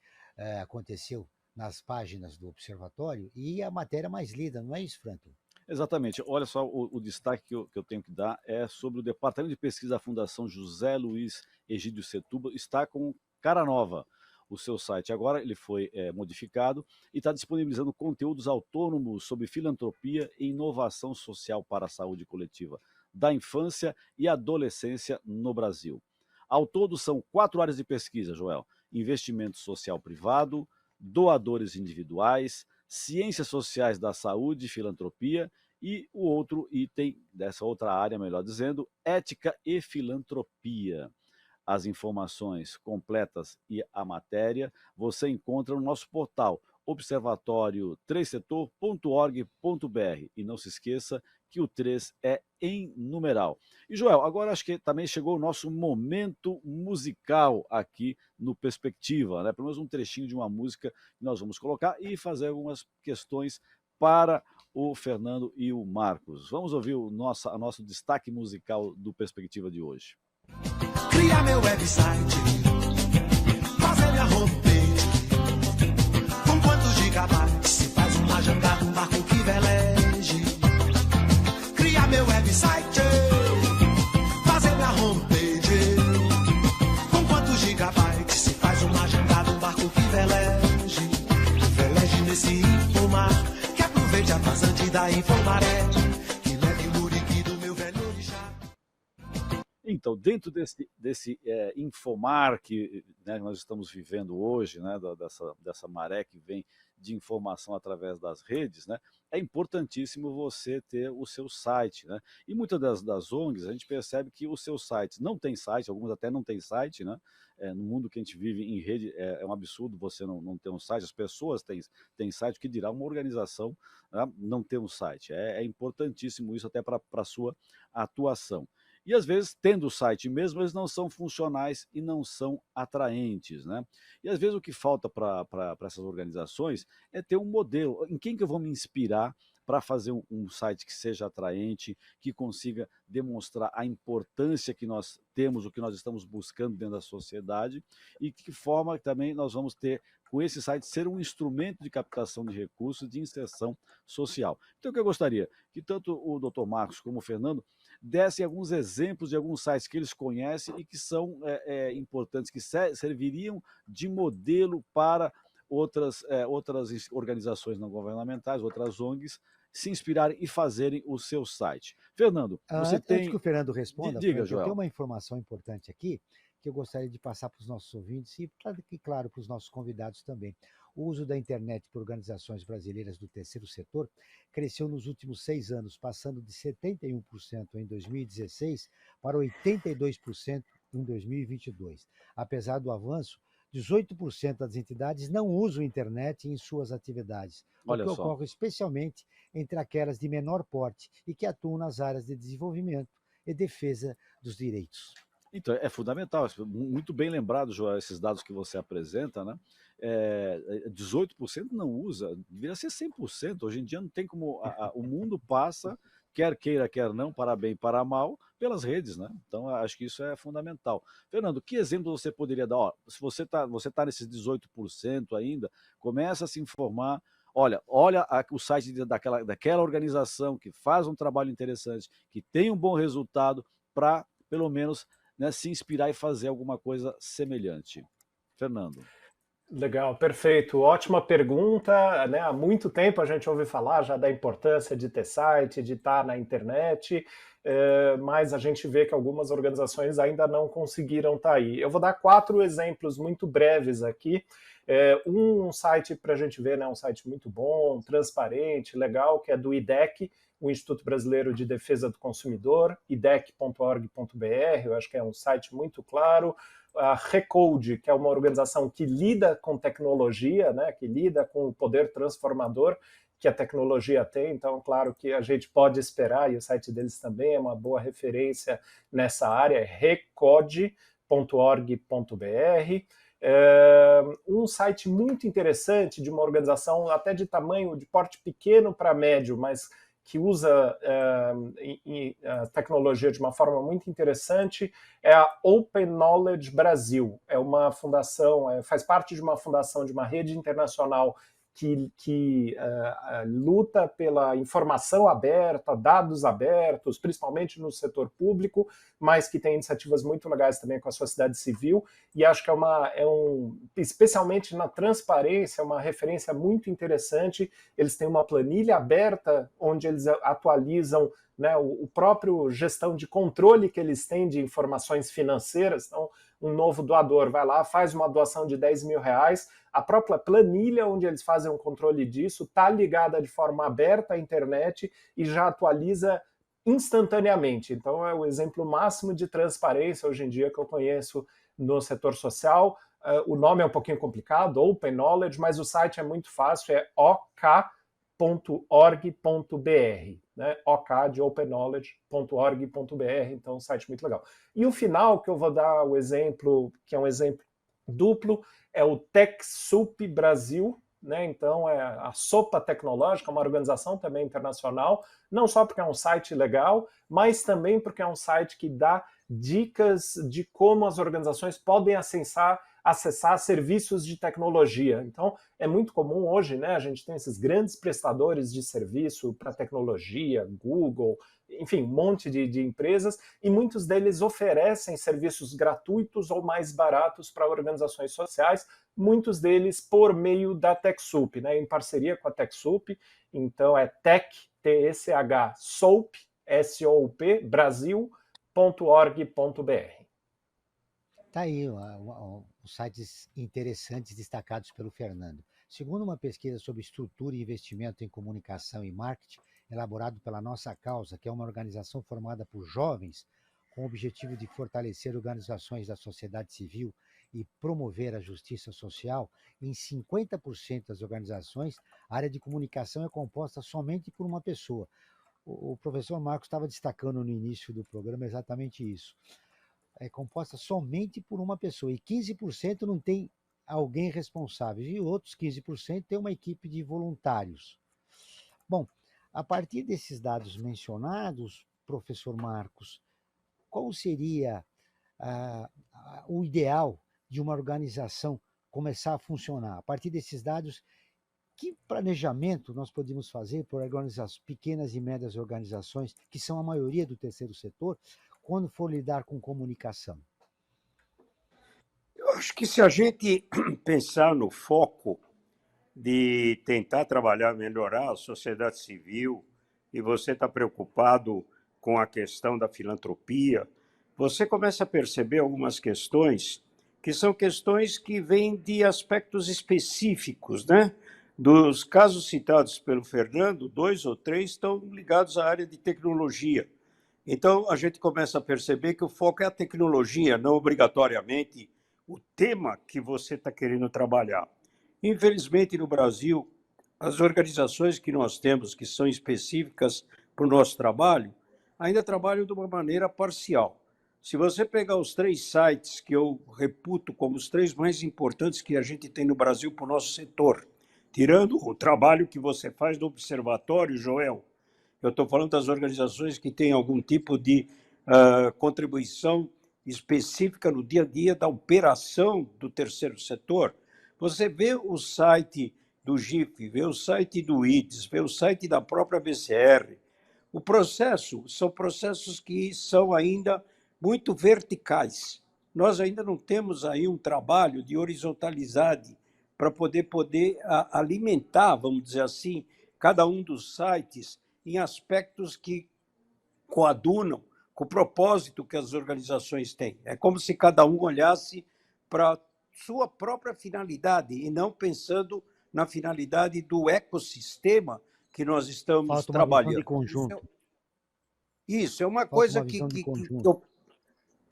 aconteceu nas páginas do Observatório e a matéria mais lida, não é isso, Franklin? Exatamente. Olha só, o destaque que eu tenho que dar é sobre o Departamento de Pesquisa da Fundação José Luiz Egídio Setúbal, está com cara nova. O seu site agora ele foi modificado e está disponibilizando conteúdos autônomos sobre filantropia e inovação social para a saúde coletiva da infância e adolescência no Brasil. Ao todo, são 4 áreas de pesquisa, Joel: investimento social privado, doadores individuais, ciências sociais da saúde e filantropia, e o outro item dessa outra área, melhor dizendo, ética e filantropia. As informações completas e a matéria você encontra no nosso portal observatório3setor.org.br. E não se esqueça que o 3 é em numeral. E, Joel, agora acho que também chegou o nosso momento musical aqui no Perspectiva, né? Pelo menos um trechinho de uma música que nós vamos colocar e fazer algumas questões para o Fernando e o Marcos. Vamos ouvir o nosso destaque musical do Perspectiva de hoje. Criar meu website, fazer minha homepage, com quantos gigabytes se faz uma jangada, um barco que veleje. Criar meu website, fazer minha homepage, com quantos gigabytes se faz uma jangada, um barco que veleje. Veleje nesse infomar, que aproveite a vazante da Infomaré, que leve o muriqui do meu velho orixá. Então, dentro desse infomar que, né, nós estamos vivendo hoje, né, dessa maré que vem de informação através das redes, né, é importantíssimo você ter o seu site, né? E muitas das ONGs, a gente percebe que os seus sites não têm site, alguns até não têm site, né? No mundo que a gente vive em rede, é um absurdo você não ter um site, as pessoas têm site, o que dirá uma organização, né, não ter um site. É importantíssimo isso até para a sua atuação. E às vezes, tendo o site mesmo, eles não são funcionais e não são atraentes, né? E às vezes o que falta para essas organizações é ter um modelo. Em quem que eu vou me inspirar para fazer um site que seja atraente, que consiga demonstrar a importância que nós temos, o que nós estamos buscando dentro da sociedade, e de que forma também nós vamos ter, com esse site, ser um instrumento de captação de recursos, de inserção social. Então, o que eu gostaria? Que tanto o Dr. Marcos como o Fernando dessem alguns exemplos de alguns sites que eles conhecem e que são importantes, que serviriam de modelo para outras organizações não governamentais, outras ONGs, se inspirarem e fazerem o seu site. Fernando, você tem... Antes que o Fernando responda, Diga, Frank, eu Joel. tenho uma informação importante aqui que eu gostaria de passar para os nossos ouvintes e, claro, para os nossos convidados também. O uso da internet por organizações brasileiras do terceiro setor cresceu nos últimos 6 anos, passando de 71% em 2016 para 82% em 2022. Apesar do avanço, 18% das entidades não usam internet em suas atividades, Olha o que só. ocorre especialmente entre aquelas de menor porte e que atuam nas áreas de desenvolvimento e defesa dos direitos. Então, é fundamental, muito bem lembrado, Joel, esses dados que você apresenta, né? 18% não usa, deveria ser 100%. Hoje em dia não tem como, o mundo passa, quer queira, quer não, para bem, para mal, pelas redes, né? Então, acho que isso é fundamental. Fernando, que exemplo você poderia dar? Ó, se você tá nesses 18% ainda, começa a se informar. Olha o site daquela organização que faz um trabalho interessante, que tem um bom resultado, para, pelo menos, né, se inspirar e fazer alguma coisa semelhante. Fernando. Legal, perfeito. Ótima pergunta, né? Há muito tempo a gente ouve falar já da importância de ter site, de estar na internet, mas a gente vê que algumas organizações ainda não conseguiram estar aí. Eu vou dar 4 exemplos muito breves aqui. Um site para a gente ver, né, um site muito bom, transparente, legal, que é do IDEC, o Instituto Brasileiro de Defesa do Consumidor, idec.org.br, eu acho que é um site muito claro. A Recode, que é uma organização que lida com tecnologia, né, que lida com o poder transformador que a tecnologia tem, então, claro que a gente pode esperar, e o site deles também é uma boa referência nessa área, é recode.org.br. Um site muito interessante de uma organização até de tamanho, de porte pequeno para médio, mas que usa a tecnologia de uma forma muito interessante, é a Open Knowledge Brasil. É uma fundação, faz parte de uma fundação de uma rede internacional que luta pela informação aberta, dados abertos, principalmente no setor público, mas que tem iniciativas muito legais também com a sociedade civil, e acho que especialmente na transparência, é uma referência muito interessante. Eles têm uma planilha aberta, onde eles atualizam, né, o próprio gestão de controle que eles têm de informações financeiras. Então, um novo doador vai lá, faz uma doação de R$10 mil, a própria planilha onde eles fazem um controle disso está ligada de forma aberta à internet e já atualiza instantaneamente. Então é o exemplo máximo de transparência hoje em dia que eu conheço no setor social. O nome é um pouquinho complicado, Open Knowledge, mas o site é muito fácil, é ok.org.br, né? OK de openknowledge.org.br, então um site muito legal. E o final que eu vou dar o exemplo, que é um exemplo duplo, é o TechSoup Brasil, né? Então é a Sopa Tecnológica, uma organização também internacional, não só porque é um site legal, mas também porque é um site que dá dicas de como as organizações podem acessar serviços de tecnologia. Então, é muito comum hoje, né? A gente tem esses grandes prestadores de serviço para tecnologia, Google, enfim, um monte de empresas, e muitos deles oferecem serviços gratuitos ou mais baratos para organizações sociais, muitos deles por meio da TechSoup, né? Em parceria com a TechSoup. Então, é TECH, SOUP, S-O-U-P, Brasil.org.br. Está aí os sites interessantes destacados pelo Fernando. Segundo uma pesquisa sobre estrutura e investimento em comunicação e marketing, elaborado pela Nossa Causa, que é uma organização formada por jovens com o objetivo de fortalecer organizações da sociedade civil e promover a justiça social, em 50% das organizações, a área de comunicação é composta somente por uma pessoa. O professor Marcos estava destacando no início do programa exatamente isso. É composta somente por uma pessoa, e 15% não tem alguém responsável, e outros 15% tem uma equipe de voluntários. Bom, a partir desses dados mencionados, professor Marcos, qual seria o ideal de uma organização começar a funcionar? A partir desses dados, que planejamento nós podemos fazer por pequenas e médias organizações, que são a maioria do terceiro setor, quando for lidar com comunicação? Eu acho que se a gente pensar no foco de tentar trabalhar, melhorar a sociedade civil, e você está preocupado com a questão da filantropia, você começa a perceber algumas questões que são questões que vêm de aspectos específicos, né? Dos casos citados pelo Fernando, 2 ou 3 estão ligados à área de tecnologia. Então, a gente começa a perceber que o foco é a tecnologia, não obrigatoriamente o tema que você está querendo trabalhar. Infelizmente, no Brasil, as organizações que nós temos, que são específicas para o nosso trabalho, ainda trabalham de uma maneira parcial. Se você pegar os 3 sites que eu reputo como os 3 mais importantes que a gente tem no Brasil para o nosso setor, tirando o trabalho que você faz no Observatório, Joel, eu estou falando das organizações que têm algum tipo de contribuição específica no dia a dia da operação do terceiro setor. Você vê o site do GIF, vê o site do IDES, vê o site da própria BCR. O processo são processos que são ainda muito verticais. Nós ainda não temos aí um trabalho de horizontalidade para poder alimentar, vamos dizer assim, cada um dos sites em aspectos que coadunam com o propósito que as organizações têm. É como se cada um olhasse para sua própria finalidade e não pensando na finalidade do ecossistema que nós estamos Falta uma visão de trabalhando. conjunto. Isso é uma Falta coisa uma visão de que conjunto.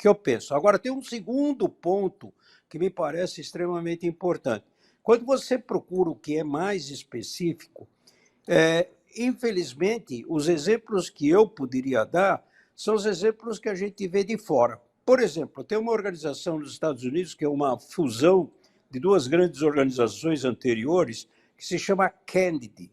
eu penso. Agora, tem um segundo ponto que me parece extremamente importante. Quando você procura o que é mais específico, infelizmente, os exemplos que eu poderia dar são os exemplos que a gente vê de fora. Por exemplo, tem uma organização nos Estados Unidos que é uma fusão de duas grandes organizações anteriores que se chama Candid.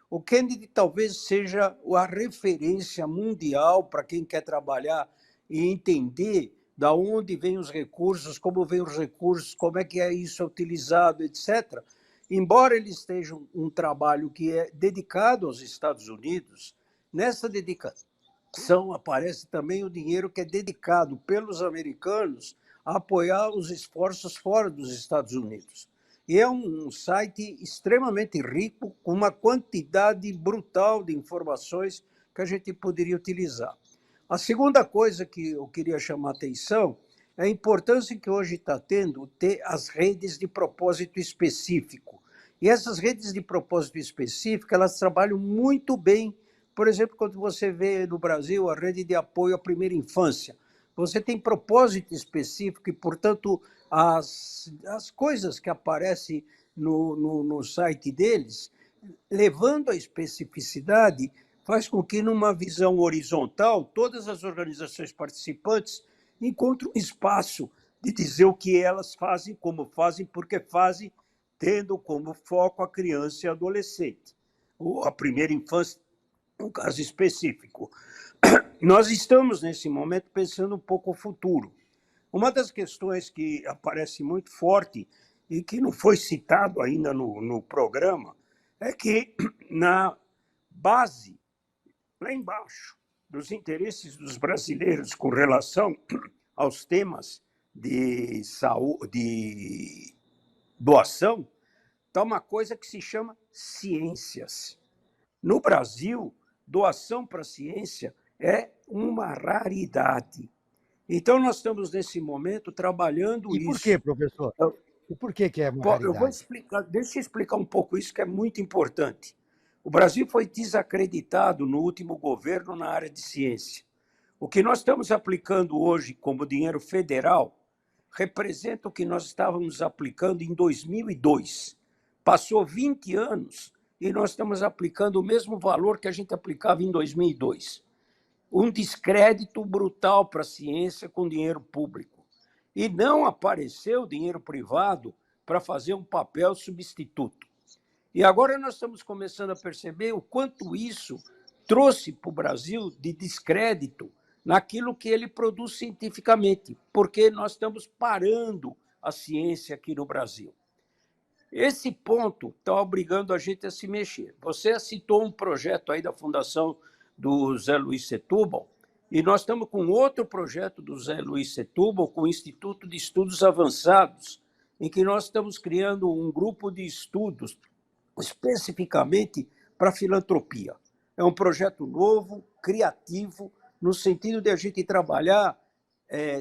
O Candid talvez seja a referência mundial para quem quer trabalhar e entender da onde vêm os recursos, como vêm os recursos, como é que isso utilizado, etc. Embora ele esteja um trabalho que é dedicado aos Estados Unidos, nessa dedicação aparece também o dinheiro que é dedicado pelos americanos a apoiar os esforços fora dos Estados Unidos. E é um site extremamente rico, com uma quantidade brutal de informações que a gente poderia utilizar. A segunda coisa que eu queria chamar a atenção é a importância que hoje está tendo ter as redes de propósito específico. E essas redes de propósito específico, elas trabalham muito bem. Por exemplo, quando você vê no Brasil a rede de apoio à primeira infância, você tem propósito específico e, portanto, as coisas que aparecem no site deles, levando a especificidade, faz com que, numa visão horizontal, todas as organizações participantes encontrem um espaço de dizer o que elas fazem, como fazem, porque fazem, tendo como foco a criança e adolescente, ou a primeira infância, um caso específico. Nós estamos, nesse momento, pensando um pouco o futuro. Uma das questões que aparece muito forte e que não foi citado ainda no programa é que, na base, lá embaixo, dos interesses dos brasileiros com relação aos temas de saúde, de doação, está uma coisa que se chama ciências. No Brasil, doação para a ciência é uma raridade. Então, nós estamos, nesse momento, trabalhando E por isso. quê, professor? E por que é uma Eu vou raridade? explicar, deixa eu explicar um pouco isso, que é muito importante. O Brasil foi desacreditado no último governo na área de ciência. O que nós estamos aplicando hoje como dinheiro federal representa o que nós estávamos aplicando em 2002. Passou 20 anos e nós estamos aplicando o mesmo valor que a gente aplicava em 2002. Um descrédito brutal para a ciência com dinheiro público. E não apareceu dinheiro privado para fazer um papel substituto. E agora nós estamos começando a perceber o quanto isso trouxe para o Brasil de descrédito naquilo que ele produz cientificamente, porque nós estamos parando a ciência aqui no Brasil. Esse ponto está obrigando a gente a se mexer. Você citou um projeto aí da Fundação do Zé Luiz Setúbal, e nós estamos com outro projeto do Zé Luiz Setúbal, com o Instituto de Estudos Avançados, em que nós estamos criando um grupo de estudos especificamente para filantropia. É um projeto novo, criativo, no sentido de a gente trabalhar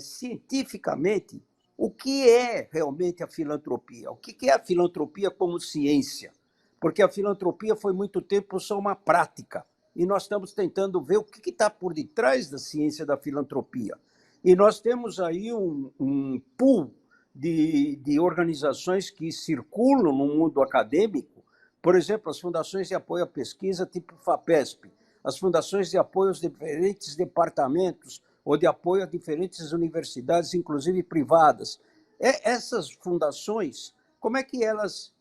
cientificamente o que é realmente a filantropia, o que é a filantropia como ciência, porque a filantropia foi muito tempo só uma prática, e nós estamos tentando ver o que está por detrás da ciência da filantropia. E nós temos aí um pool de organizações que circulam no mundo acadêmico, por exemplo, as fundações de apoio à pesquisa tipo FAPESP, as fundações de apoio aos diferentes departamentos ou de apoio a diferentes universidades, inclusive privadas. Essas fundações, como é que elas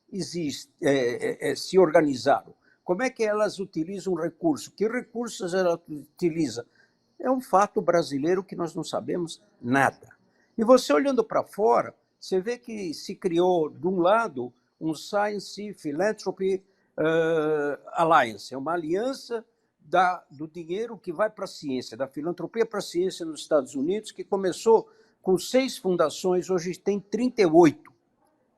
se organizaram? Como é que elas utilizam recursos? Que recursos elas utilizam? É um fato brasileiro que nós não sabemos nada. E você olhando para fora, você vê que se criou, de um lado, um Science Philanthropy Alliance, é uma aliança do dinheiro que vai para a ciência, da filantropia para a ciência nos Estados Unidos, que começou com 6 fundações, hoje tem 38.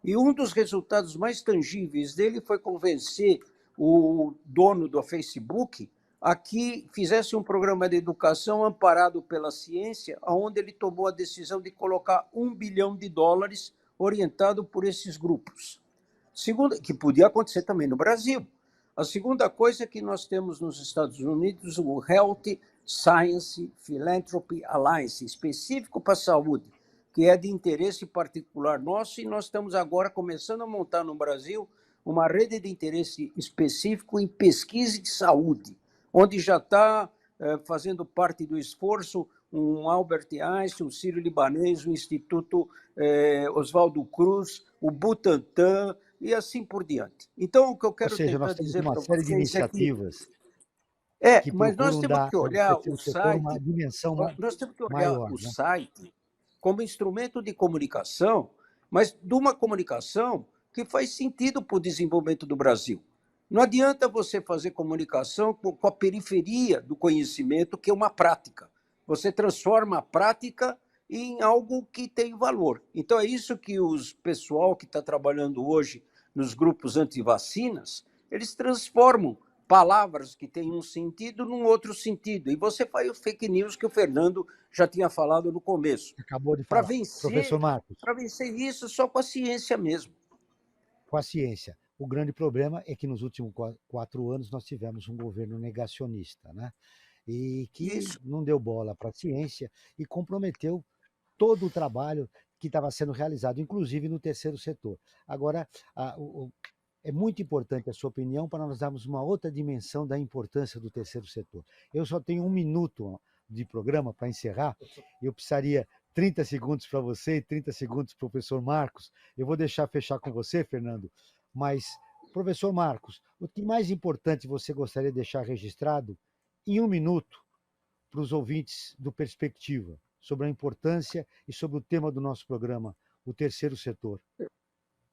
E um dos resultados mais tangíveis dele foi convencer o dono do Facebook a que fizesse um programa de educação amparado pela ciência, onde ele tomou a decisão de colocar $1 bilhão orientado por esses grupos. Segunda, que podia acontecer também no Brasil. A segunda coisa é que nós temos nos Estados Unidos o Health Science Philanthropy Alliance, específico para a saúde, que é de interesse particular nosso, e nós estamos agora começando a montar no Brasil uma rede de interesse específico em pesquisa de saúde, onde já está fazendo parte do esforço um Albert Einstein, um Sírio-Libanês, o Instituto Oswaldo Cruz, o Butantan e assim por diante. Então, o que eu quero tentar dizer para vocês uma série de iniciativas que mas nós procuram temos dar que ao olhar terceiro o setor uma site, dimensão nós temos que olhar maior, o né? site como instrumento de comunicação, mas de uma comunicação que faz sentido para o desenvolvimento do Brasil. Não adianta você fazer comunicação com a periferia do conhecimento, que é uma prática. Você transforma a prática em algo que tem valor. Então, é isso que os pessoal que está trabalhando hoje nos grupos antivacinas, eles transformam palavras que têm um sentido num outro sentido. E você faz o fake news que o Fernando já tinha falado no começo. Acabou de Para falar. vencer, Professor Marcos, isso só com a ciência mesmo. com a ciência. O grande problema é que nos últimos 4 anos nós tivemos um governo negacionista, né? E que não deu bola para a ciência e comprometeu todo o trabalho que estava sendo realizado, inclusive no terceiro setor. Agora, é muito importante a sua opinião para nós darmos uma outra dimensão da importância do terceiro setor. Eu só tenho 1 minuto de programa para encerrar, eu precisaria 30 segundos para você e 30 segundos para o professor Marcos. Eu vou deixar fechar com você, Fernando, mas, professor Marcos, o que mais importante você gostaria de deixar registrado em 1 minuto para os ouvintes do Perspectiva, sobre a importância e sobre o tema do nosso programa, o terceiro setor?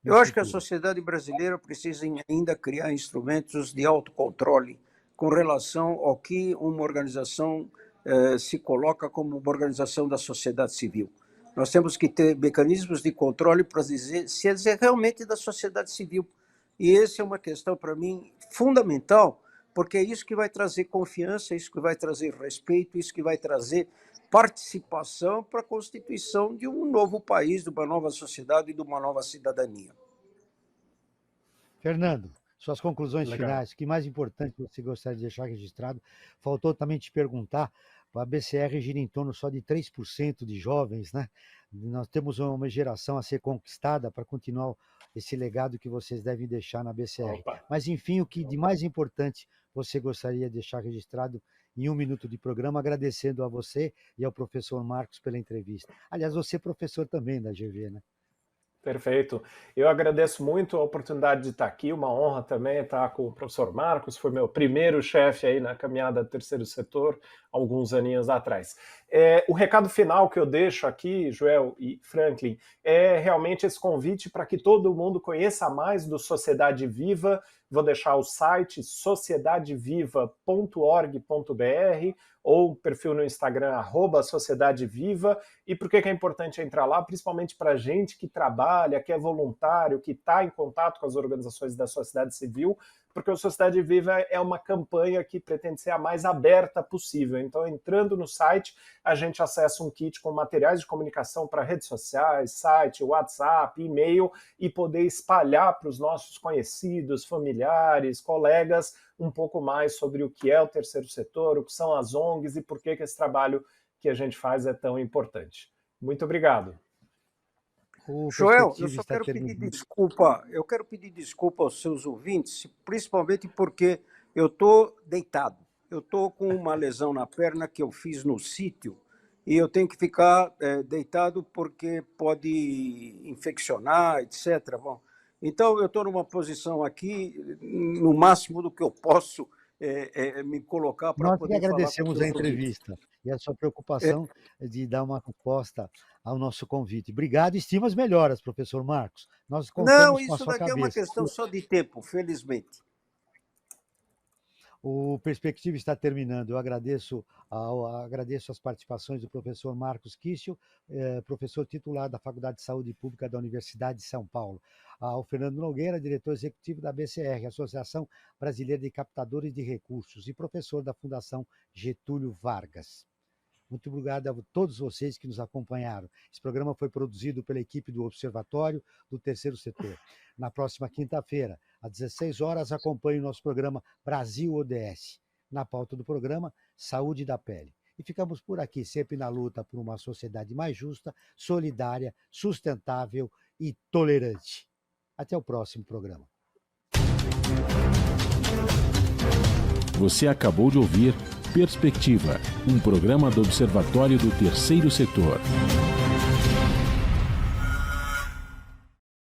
Eu acho que a sociedade brasileira precisa ainda criar instrumentos de autocontrole com relação ao que uma organização se coloca como uma organização da sociedade civil. Nós temos que ter mecanismos de controle para dizer se é realmente da sociedade civil. E essa é uma questão, para mim, fundamental, porque é isso que vai trazer confiança, isso que vai trazer respeito, isso que vai trazer participação para a constituição de um novo país, de uma nova sociedade e de uma nova cidadania. Fernando, suas conclusões Legal. finais, o que mais importante você gostaria de deixar registrado? Faltou também te perguntar, a BCR gira em torno só de 3% de jovens, né? Nós temos uma geração a ser conquistada para continuar esse legado que vocês devem deixar na BCR. Opa. Mas, enfim, o que de mais importante você gostaria de deixar registrado em 1 minuto de programa, agradecendo a você e ao professor Marcos pela entrevista. Aliás, você é professor também da GV, né? Perfeito. Eu agradeço muito a oportunidade de estar aqui, uma honra também estar com o professor Marcos, foi meu primeiro chefe aí na caminhada do terceiro setor, alguns aninhos atrás. O recado final que eu deixo aqui, Joel e Franklin, é realmente esse convite para que todo mundo conheça mais do Sociedade Viva. Vou deixar o site sociedadeviva.org.br ou o perfil no Instagram, @sociedadeviva. E por que é importante entrar lá? Principalmente para gente que trabalha, que é voluntário, que está em contato com as organizações da sociedade civil, porque o Sociedade Viva é uma campanha que pretende ser a mais aberta possível. Então, entrando no site, a gente acessa um kit com materiais de comunicação para redes sociais, site, WhatsApp, e-mail, e poder espalhar para os nossos conhecidos, familiares, colegas, um pouco mais sobre o que é o terceiro setor, o que são as ONGs e por que esse trabalho que a gente faz é tão importante. Muito obrigado. Joel, eu só quero pedir desculpa. Eu quero pedir desculpa aos seus ouvintes, principalmente porque eu estou deitado. Eu estou com uma lesão na perna que eu fiz no sítio e eu tenho que ficar deitado porque pode infeccionar, etc. Bom, então, eu estou numa posição aqui, no máximo do que eu posso me colocar para poder falar. Nós que agradecemos com a os ouvintes. entrevista e a sua preocupação de dar uma resposta ao nosso convite. Obrigado e estimas melhoras, professor Marcos. Nós contamos Não, com a isso sua daqui cabeça. é uma questão só de tempo, felizmente. O Perspectiva está terminando. Eu agradeço as participações do professor Marcos Kischel, professor titular da Faculdade de Saúde Pública da Universidade de São Paulo. Ao Fernando Nogueira, diretor executivo da BCR, Associação Brasileira de Captadores de Recursos, e professor da Fundação Getúlio Vargas. Muito obrigado a todos vocês que nos acompanharam. Esse programa foi produzido pela equipe do Observatório do Terceiro Setor. Na próxima quinta-feira, às 16 horas, acompanhe o nosso programa Brasil ODS. Na pauta do programa, Saúde da Pele. E ficamos por aqui, sempre na luta por uma sociedade mais justa, solidária, sustentável e tolerante. Até o próximo programa. Você acabou de ouvir Perspectiva, um programa do Observatório do Terceiro Setor.